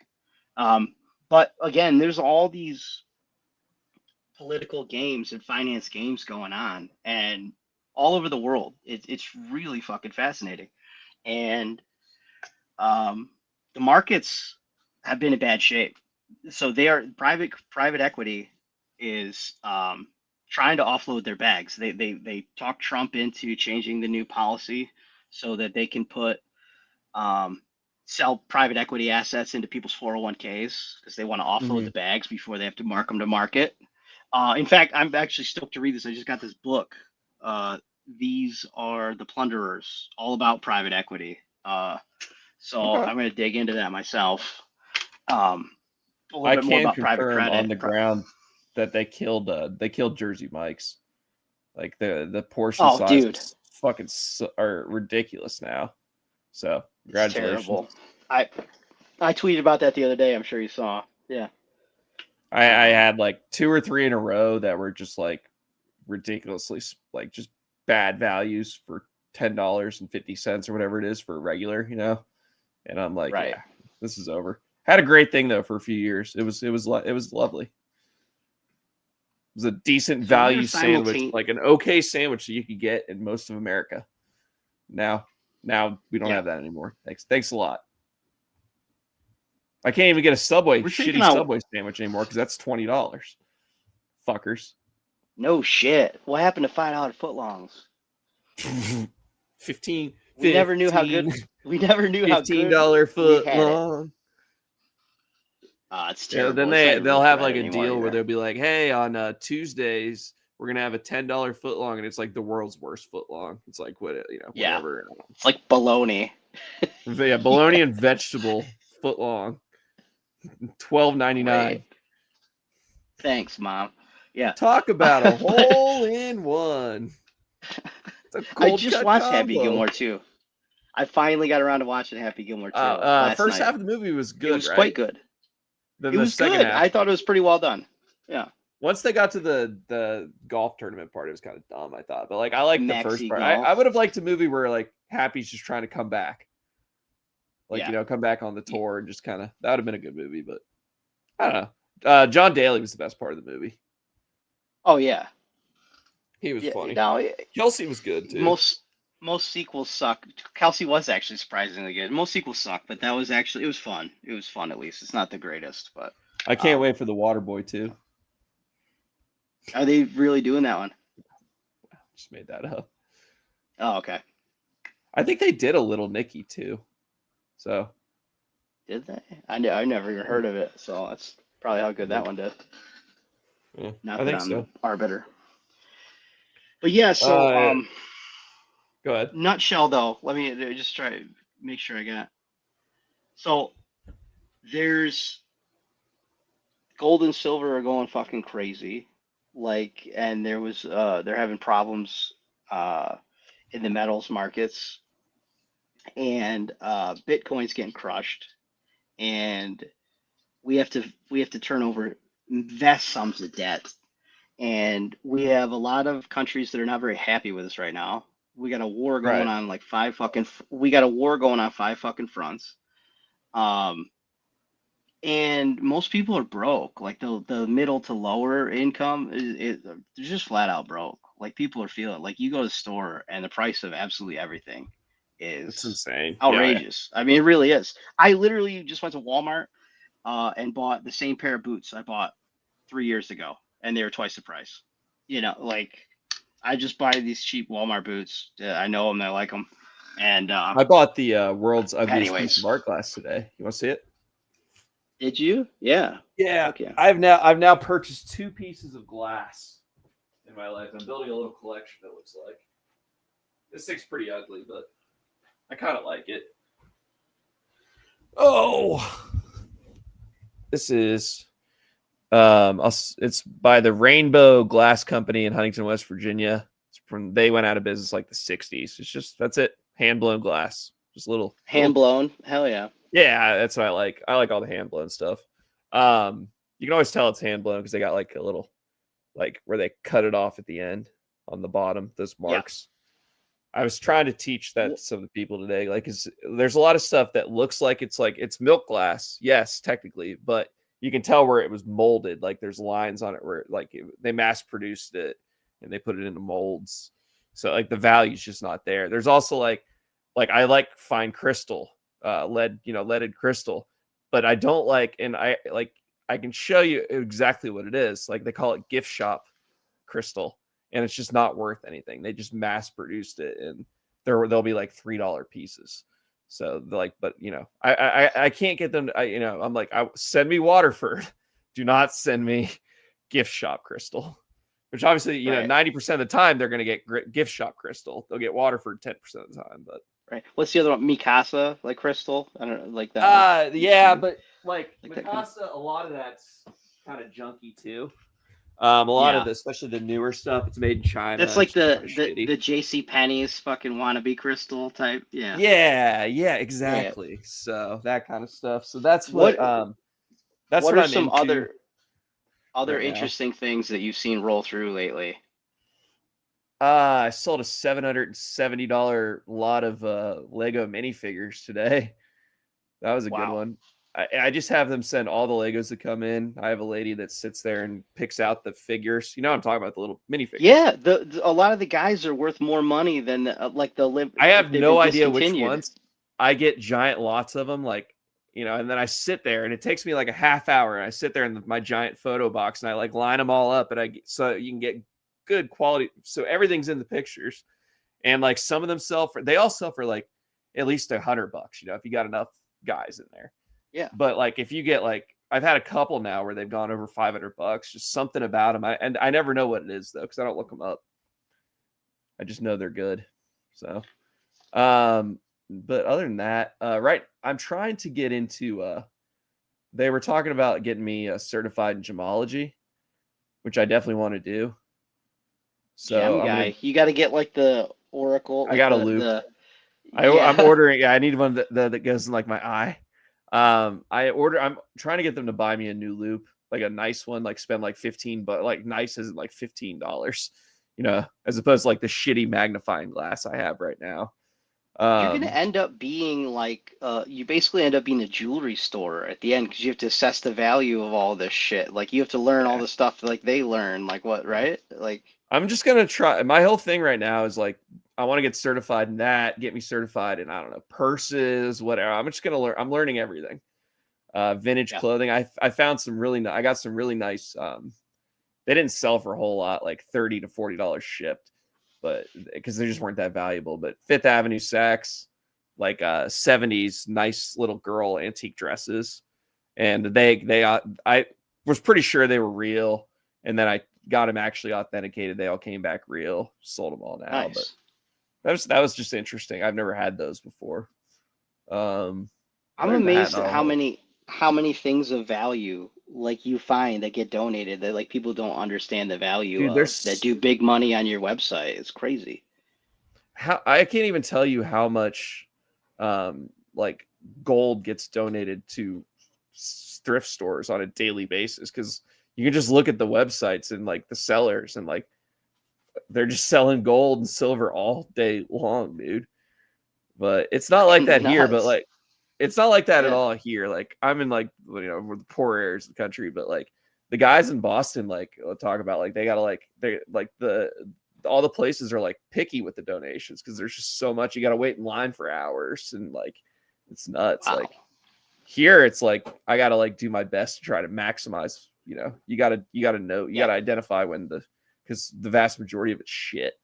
But again, there's all these political games and finance games going on and all over the world. It's really fucking fascinating. And the markets have been in bad shape. So they are private equity is trying to offload their bags. They talked Trump into changing the new policy so that they can put sell private equity assets into people's 401ks because they want to offload the bags before they have to mark them to market. In fact, I'm actually stoked to read this. I just got this book. These are the plunderers, all about private equity. So Okay. I'm going to dig into that myself. A little I bit more can about private confirm credit. on the ground that they killed Jersey Mike's. Like the portion Oh, sizes dude. fucking are ridiculous now. So It's congratulations. terrible. I tweeted about that the other day. I'm sure you saw. Yeah. I had like 2 or 3 in a row that were just like ridiculously like just bad values for $10.50 or whatever it is for regular, you know. And I'm like, Right. yeah, this is over. Had a great thing though for a few years. It was lovely. It was a decent value sandwich, like an okay sandwich that you could get in most of America. Now we don't have that anymore. Thanks a lot. I can't even get a Subway Subway sandwich anymore because that's $20. Fuckers. No shit. What happened to $5 footlongs? 15 We never knew how good. We never knew how good $15 we foot had it. long. It's Yeah, terrible. then It's not even they'll look have right like a anymore deal where either. they'll be like, hey, on Tuesdays we're gonna have a $10 foot long, and it's like the world's worst foot long. It's like Yeah. whatever. It's like bologna. Yeah, bologna and vegetable foot long, $12.99. Great. Thanks, Mom. Yeah. Talk about a hole in one. It's a I cold just cut watched Happy combo. Gilmore 2. I finally got around to watching Happy Gilmore 2 last First night. half of the movie was good, It was right? quite good. Then It the was second good. half, I thought it was pretty well done. Yeah. once they got to the golf tournament part, it was kind of dumb, I thought. But like I like the first Maxi part. golf. I would have liked a movie where like Happy's just trying to come back. Like, Yeah. come back on the tour and just kind of that would have been a good movie, but I don't know. John Daly was the best part of the movie. Oh yeah. He was Yeah. funny. No, Kelsey was good too. most sequels suck. Kelsey was actually surprisingly good. Most sequels suck, but it was fun. It was fun at least. It's not the greatest, but I can't wait for the Waterboy too. are they really doing that one? Just made that up. Oh, okay. I think they did a Little Nicky too. So Did they? I never even heard of it, so that's probably how good that one did. yeah, Not I that think I'm so. arbiter. But yeah, so Go ahead. nutshell though, let me just try to make sure I got. So there's gold and silver are going fucking crazy, like, and they're having problems in the metals markets, and Bitcoin's getting crushed, and we have to turn over vast sums of debt, and we have a lot of countries that are not very happy with us right now. We got a war going Right. on like we got a war going on 5 fucking fronts. And most people are broke. Like the middle to lower income they're just flat out broke. Like people are feeling like you go to the store and the price of absolutely everything It's is insane. outrageous. I mean, it really is. I literally just went to Walmart and bought the same pair of boots I bought 3 years ago, and they were twice the price. Like I just buy these cheap Walmart boots. I know them, I like them, and I bought the world's ugliest piece anyways. of art glass today. You want to see it? Did you? Yeah. Yeah. Fuck yeah. I've now purchased 2 pieces of glass in my life. I'm building a little collection, it looks like. This thing's pretty ugly, but I kind of like it. Oh, this is it's by the Rainbow Glass Company in Huntington, West Virginia. They went out of business like the 60s. That's it. Hand blown glass. Just little Hand blown. Hell yeah. Yeah, that's what I like. I like all the hand blown stuff. You can always tell it's hand blown because they got like a little, like where they cut it off at the end on the bottom, those marks. Yeah. I was trying to teach that to some of the people today. Like, there's a lot of stuff that looks like it's milk glass. Yes, technically, but you can tell where it was molded. Like there's lines on it where they mass produced it and they put it into molds. So like the value's just not there. There's also like I like fine crystal. Leaded crystal, but I don't like, and I can show you exactly what it is. Like they call it gift shop crystal, and it's just not worth anything. They just mass produced it, and they'll be like $3 pieces. So but I can't get them. I'm like, send me Waterford. Do not send me gift shop crystal. Which obviously, 90% of the time they're going to get gift shop crystal. They'll get Waterford 10% of the time, but. Right. What's the other one? Mikasa, like crystal? I don't know, like that. Yeah, but like Mikasa, a lot of that's kind of junky too. A lot of especially the newer stuff, it's made in China. That's like the JC Penney's fucking wannabe crystal type. Yeah. Yeah, exactly. Yeah. So that kind of stuff. So that's what I'm are some into other interesting things that you've seen roll through lately? I sold a $770 lot of Lego minifigures today. That was a good one. I just have them send all the Legos that come in. I have a lady that sits there and picks out the figures. You know what I'm talking about, the little minifigures. Yeah, a lot of the guys are worth more money than I have no idea which ones. I get giant lots of them, and then I sit there, and it takes me like a half hour. And I sit there in my giant photo box, and I line them all up, and so you can get good quality. So everything's in the pictures, and like some of them they all sell for like at least $100, you know, if you got enough guys in there. Yeah. But like if you get like, I've had a couple now where they've gone over $500, just something about them. I never know what it is though, because I don't look them up. I just know they're good. So, but other than that, right, I'm trying to get into. They were talking about getting me certified in gemology, which I definitely want to do. So Gem guy, you got to get like the oracle. I got a loop. I'm ordering. Yeah, I need one that goes in like my eye. I'm trying to get them to buy me a new loop, like a nice one, like spend like 15, but like nice isn't like $15, you know, as opposed to like the shitty magnifying glass I have right now. You're gonna end up being like, you basically end up being a jewelry store at the end because you have to assess the value of all this shit. Like you have to learn all the stuff like they learn, like what, right? Like I'm just gonna try. My whole thing right now is like I want to get certified in that, get me certified in, I don't know, purses, whatever. I'm just gonna learn. I'm learning everything. Vintage clothing. I found I got some really nice. They didn't sell for a whole lot, like $30 to $40 shipped, but because they just weren't that valuable. But Fifth Avenue Saks, like 70s nice little girl antique dresses, and I was pretty sure they were real, and then I got them actually authenticated. They all came back real. Sold them all now. nice. But that was just interesting. I've never had those before. I'm amazed at how many things of value like you find that get donated that like people don't understand the value of that do big money on your website. It's crazy. I can't even tell you how much like gold gets donated to thrift stores on a daily basis, because you can just look at the websites and like the sellers and like they're just selling gold and silver all day long, dude. But it's not like that here, but like it's not like that at all here. Like I'm in like, you know, the poor areas of the country, but like the guys in Boston, like talk about like they gotta like all the places are like picky with the donations because there's just so much. You gotta wait in line for hours and like it's nuts. Wow. Like here it's like I gotta like do my best to try to maximize, you know, you gotta know, you gotta identify when because the vast majority of it's shit.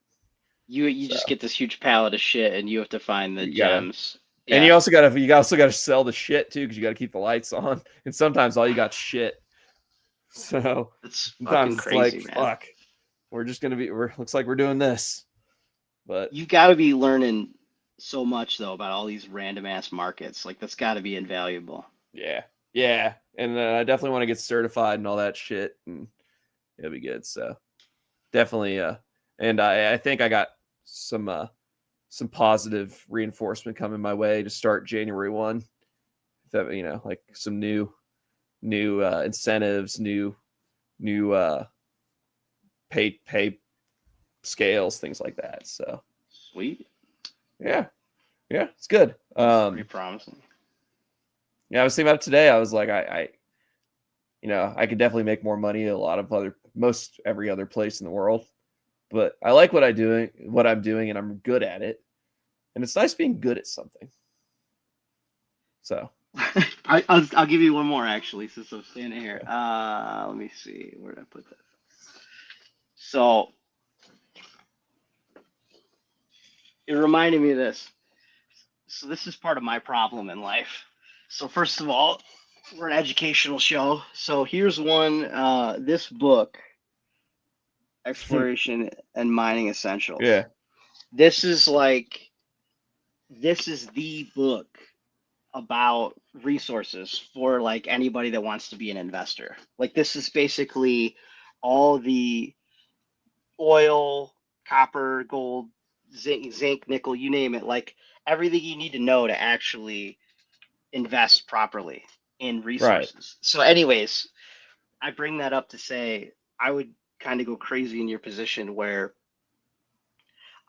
You just get this huge pallet of shit and you have to find the gems. And you also gotta sell the shit too, because you gotta keep the lights on. And sometimes all you got shit. So it's sometimes fucking crazy, it's like, man. fuck. We're just gonna looks like we're doing this. But You gotta be learning so much though about all these random ass markets. Like that's gotta be invaluable. yeah. Yeah. And I definitely want to get certified and all that shit, and it'll be good. So definitely and I think I got some positive reinforcement coming my way to start January 1. That, you know, like some new incentives, new pay scales, things like that. So Sweet. yeah, it's good. Pretty promising. Yeah, I was thinking about it today. I was like, I you know, I could definitely make more money at most every other place in the world. But I like what I'm doing, and I'm good at it. And it's nice being good at something. So I'll give you one more actually, since I'm standing here. Let me see, where did I put that? So it reminded me of this. So this is part of my problem in life. So first of all, we're an educational show. So here's one, this book, Exploration and Mining Essentials. yeah. This is the book about resources for like anybody that wants to be an investor. Like this is basically all the oil, copper, gold, zinc, nickel, you name it, like everything you need to know to actually invest properly in resources. Right. So anyways, I bring that up to say I would kind of go crazy in your position where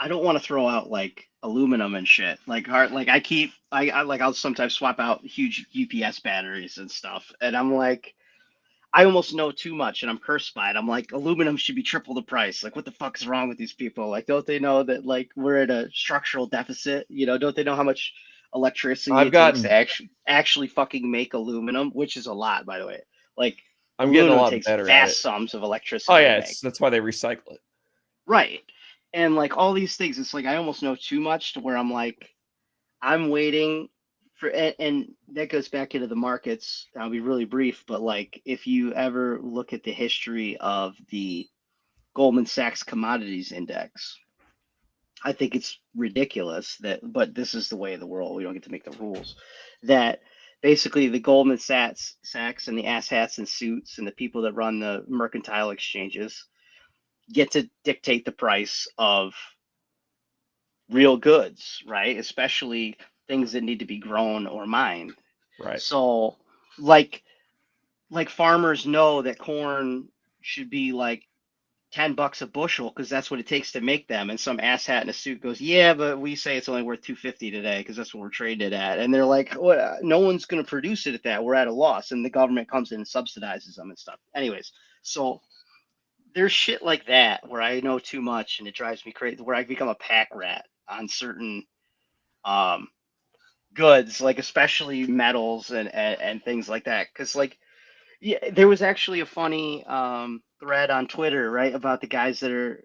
I don't want to throw out like aluminum and shit. Like I'll sometimes swap out huge UPS batteries and stuff. And I'm like, I almost know too much and I'm cursed by it. I'm like, aluminum should be triple the price. Like, what the fuck is wrong with these people? Like, don't they know that like we're at a structural deficit? You know, don't they know how much electricity it takes to actually fucking make aluminum, which is a lot, by the way. Like, I'm getting a lot takes better vast at it. sums of electricity. Oh yeah, that's why they recycle it. Right. And like all these things, it's like I almost know too much to where I'm like, I'm waiting for, and that goes back into the markets. I'll be really brief, but like if you ever look at the history of the Goldman Sachs Commodities Index, I think it's ridiculous that, but this is the way of the world. We don't get to make the rules. That basically the Goldman Sachs and the asshats and suits and the people that run the mercantile exchanges get to dictate the price of real goods, right? Especially things that need to be grown or mined. Right. So, like, farmers know that corn should be like $10 a bushel because that's what it takes to make them. And some asshat in a suit goes, "Yeah, but we say it's only worth 250 today because that's what we're trading it at." And they're like, "What? No one's going to produce it at that. We're at a loss." And the government comes in and subsidizes them and stuff. Anyways, so there's shit like that where I know too much and it drives me crazy. Where I become a pack rat on certain um goods, like especially metals and things like that. Because like, yeah, there was actually a funny thread on Twitter, right, about the guys that are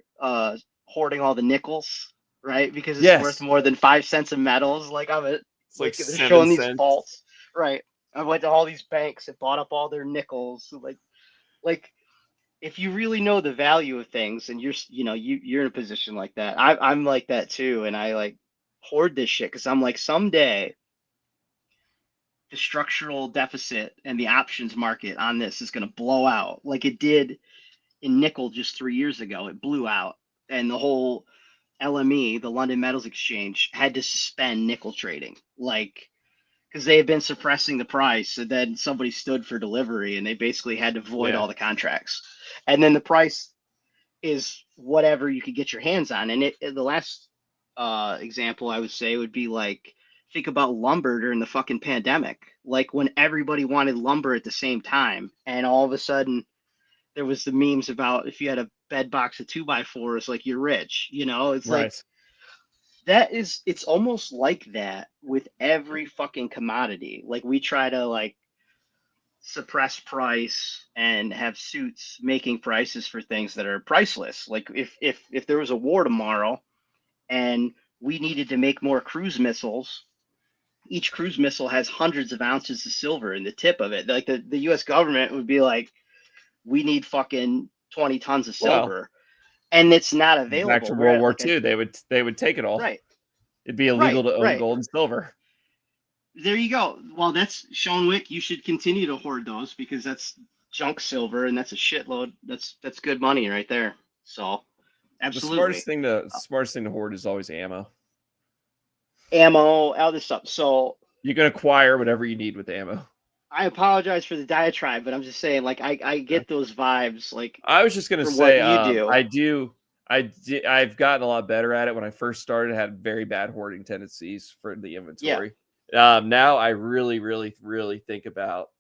hoarding all the nickels, right, because it's worth Yes. more than 5 cents of metals. Like I'm a, It's like like they're 7 showing these cents. vaults, right? I went to all these banks and bought up all their nickels, like if you really know the value of things and you're in a position like that. I'm like that too, and I like hoard this shit because I'm like someday the structural deficit and the options market on this is going to blow out like it did in nickel just 3 years ago. It blew out, and the whole LME, the London Metals Exchange, had to suspend nickel trading, like because they had been suppressing the price, and then somebody stood for delivery, and they basically had to void Yeah. all the contracts, and then the price is whatever you could get your hands on. And the last example I would say would be like think about lumber during the fucking pandemic, like when everybody wanted lumber at the same time, and all of a sudden there was the memes about if you had a bed box of 2x4s, like you're rich. It's like Right. it's almost like that with every fucking commodity. Like we try to like suppress price and have suits making prices for things that are priceless. Like if there was a war tomorrow and we needed to make more cruise missiles, each cruise missile has hundreds of ounces of silver in the tip of it. Like the US government would be like, we need fucking 20 tons of Well, silver, and it's not back to available. We're World at War like a II, they would take it all. right, It'd be illegal to own right. gold and silver. There you go. Well, that's Sean Wick. You should continue to hoard those because that's junk silver and that's a shitload. That's good money right there. So, The absolutely. smartest thing to hoard is always ammo. Ammo, all this stuff. So, You can acquire whatever you need with ammo. I apologize for the diatribe, but I'm just saying, like, I get those vibes, like, I was just gonna from what say, you do. I've gotten a lot better at it. When I first started, I had very bad hoarding tendencies for the Yeah. inventory. Now I really, really, really think about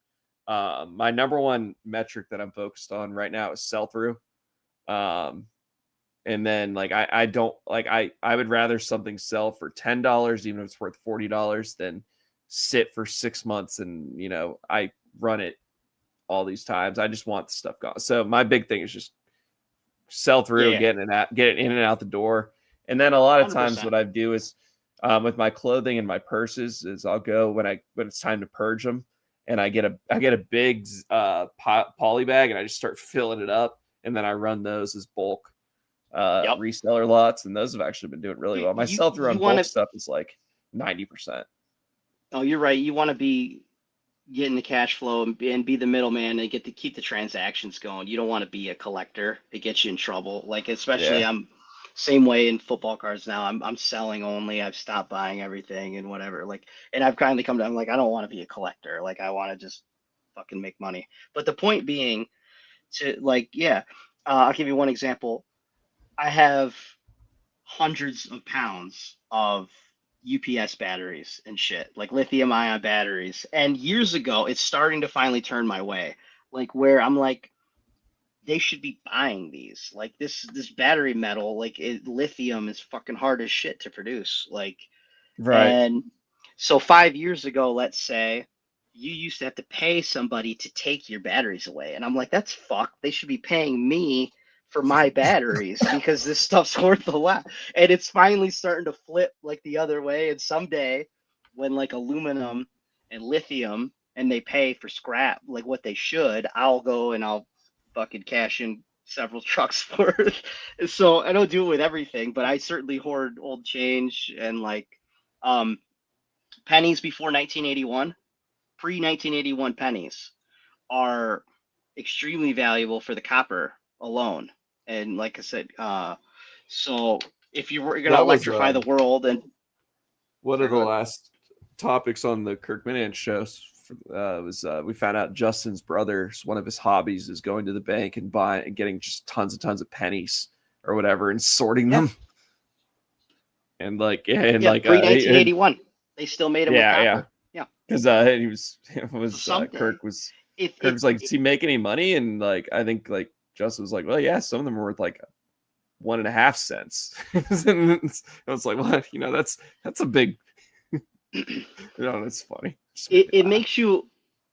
my number one metric that I'm focused on right now is sell through. And then like I don't like I would rather something sell for $10, even if it's worth $40, than sit for 6 months and I run it all these times. I just want the stuff gone. So my big thing is just sell through, Yeah. get it in and out the door. And then a lot of times 100%. what I do is with my clothing and my purses is I'll go when it's time to purge them, and I get a big poly bag and I just start filling it up, and then I run those as bulk Yep. reseller lots, and those have actually been doing really well. My sell through on bulk stuff is like 90%. Oh, you're right. You want to be getting the cash flow and be the middleman and get to keep the transactions going. You don't want to be a collector. It gets you in trouble. Like especially Yeah. I'm same way in football cards now. I'm selling only. I've stopped buying everything and whatever. Like, and I've kindly come to, I'm like, I don't want to be a collector. Like I want to just fucking make money. But the point being to like, yeah, I'll give you one example. I have hundreds of pounds of UPS batteries and shit, like lithium ion batteries. And years ago, it's starting to finally turn my way, like where I'm like, they should be buying these. Like this battery metal, like lithium is fucking hard as shit to produce. Like, Right. and so 5 years ago, let's say, you used to have to pay somebody to take your batteries away. And I'm like, that's fucked. They should be paying me for my batteries because this stuff's worth a lot. And it's finally starting to flip like the other way. And someday when like aluminum and lithium and they pay for scrap like what they should, I'll go and I'll fucking cash in several trucks for it. So I don't do it with everything, but I certainly hoard old change and like um pennies before 1981, pre 1981 pennies are extremely valuable for the copper alone. And like I said, so if you were going to That was electrify the world, and one of sorry, the go ahead. last topics on the Kirk Minihane show was we found out Justin's brother's one of his hobbies is going to the bank and buying and getting just tons of pennies or whatever and sorting them. And like Pre 1981, they still made them with copper. Yeah, because he was someday, Kirk was if like, does he make any money? And like I think like Justin was like, well, yeah, some of them are worth like 1.5 cents. And I was like, well, you know, that's a big, you know, that's funny. it makes you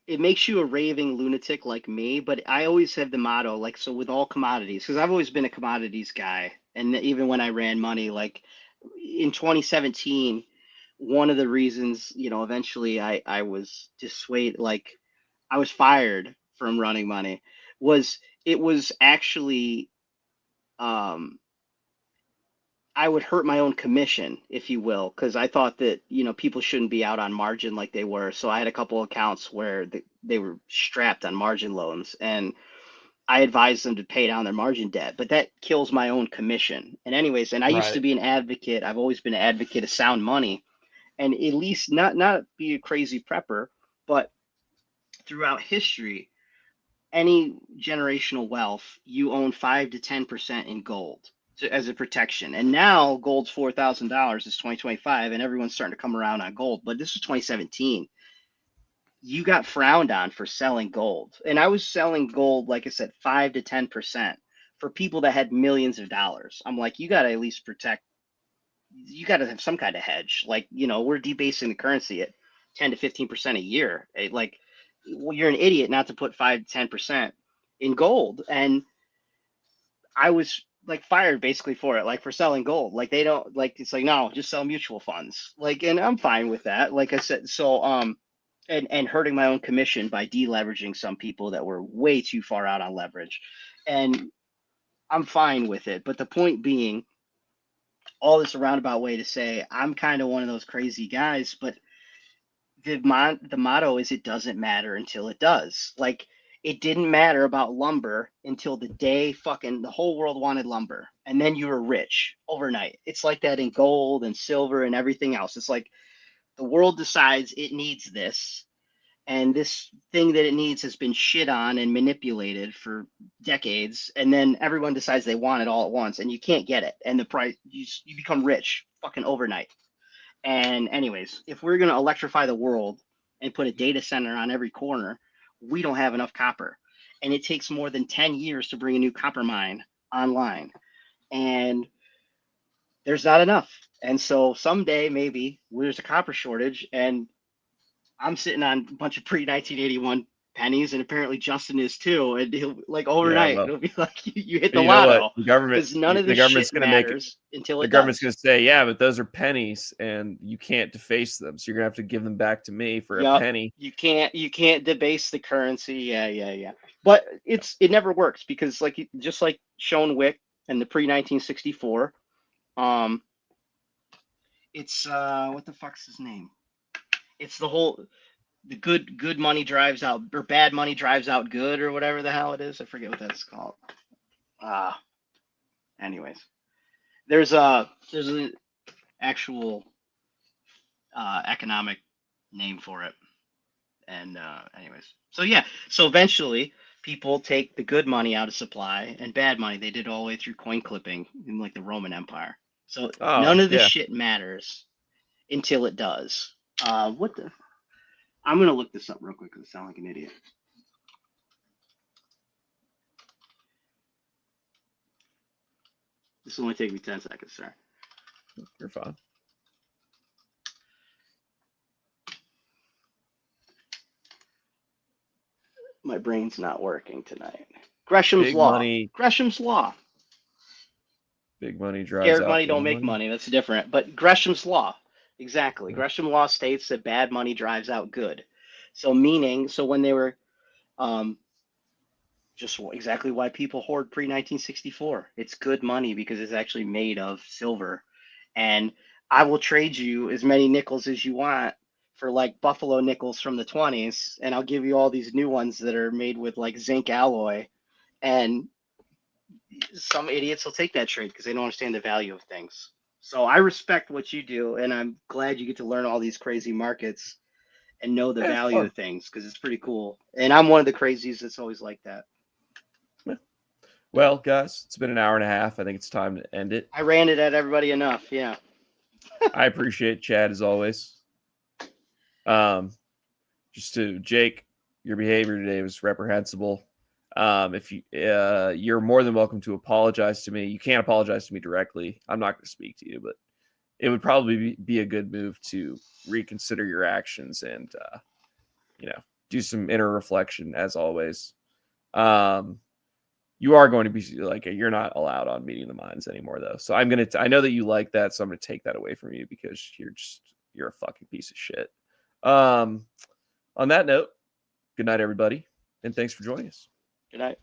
a raving lunatic like me, but I always have the motto, like, so with all commodities, because I've always been a commodities guy. And even when I ran money, like in 2017, one of the reasons, you know, eventually I was dissuaded, like I was fired from running money, was it was actually, I would hurt my own commission, if you will, because I thought that, you know, people shouldn't be out on margin like they were. So I had a couple accounts where they were strapped on margin loans, and I advised them to pay down their margin debt, but that kills my own commission. And anyways, and I used to be an advocate. I've always been an advocate of sound money, and at least not be a crazy prepper, but throughout history, any generational wealth, you own 5 to 10% in gold as a protection. And now gold's $4,000. It's 2025, and everyone's starting to come around on gold. But this was 2017. You got frowned on for selling gold, and I was selling gold, like I said, 5 to 10% for people that had millions of dollars. I'm like, you got to at least protect. You got to have some kind of hedge. Like, you know, we're debasing the currency at 10 to 15% a year. Like, well, you're an idiot not to put 5 to 10% in gold. And I was like fired basically for it, like for selling gold. Like they don't like, it's like, no, just sell mutual funds. Like, and I'm fine with that. Like I said, so and hurting my own commission by deleveraging some people that were way too far out on leverage. And I'm fine with it. But the point being, all this roundabout way to say I'm kind of one of those crazy guys, but the motto is it doesn't matter until it does. Like, it didn't matter about lumber until the day fucking the whole world wanted lumber, and then you were rich overnight. It's like that in gold and silver and everything else. It's like the world decides it needs this, and this thing that it needs has been shit on and manipulated for decades, and then everyone decides they want it all at once, and you can't get it, and the price, you become rich fucking overnight. And anyways, if we're going to electrify the world and put a data center on every corner, we don't have enough copper. And it takes more than 10 years to bring a new copper mine online. And there's not enough. And so someday maybe there's a copper shortage, and I'm sitting on a bunch of pre 1981 pennies, and apparently Justin is too. And he'll, like, overnight, well, it'll be like you hit the you know lotto. what? The government, because none of the this government's shit going to make matters until the it government's does. going to say, yeah, but those are pennies and you can't deface them. So you're going to have to give them back to me for a penny. You can't debase the currency. Yeah. But it never works because, like, just like Sean Wick and the pre 1964, it's what the fuck's his name? It's the good money drives out, or bad money drives out good, or whatever the hell it is. I forget what that's called. Anyways, there's an actual economic name for it. And anyways, so yeah, so eventually people take the good money out of supply, and bad money, they did all the way through coin clipping in like the Roman Empire. So none of this shit matters until it does. I'm gonna look this up real quick because I sound like an idiot. This will only take me 10 seconds, sir. You're fine. My brain's not working tonight. Gresham's Law. Big money drives Scared out money little don't make money. That's different. But Gresham's law, exactly. Yeah. Gresham law states that bad money drives out good. So meaning, so when they were, just exactly why people hoard pre 1964. It's good money because it's actually made of silver, and I will trade you as many nickels as you want for like buffalo nickels from the 20s, and I'll give you all these new ones that are made with like zinc alloy, and some idiots will take that trade because they don't understand the value of things. So I respect what you do, and I'm glad you get to learn all these crazy markets and know the Yeah, it's value fun. of things because it's pretty cool. And I'm one of the crazies that's always like that. Yeah. Well, guys, it's been an hour and a half. I think it's time to end it. I ranted at everybody enough. Yeah. I appreciate Chad as always. Just to Jake, your behavior today was reprehensible. If you you're more than welcome to apologize to me. You can't apologize to me directly. I'm not going to speak to you, but it would probably be a good move to reconsider your actions and do some inner reflection as always. You are going to be like you're not allowed on Meeting the Minds anymore though. So I know that you like that, so I'm gonna take that away from you because you're a fucking piece of shit. On that note, good night everybody, and thanks for joining us. Good night.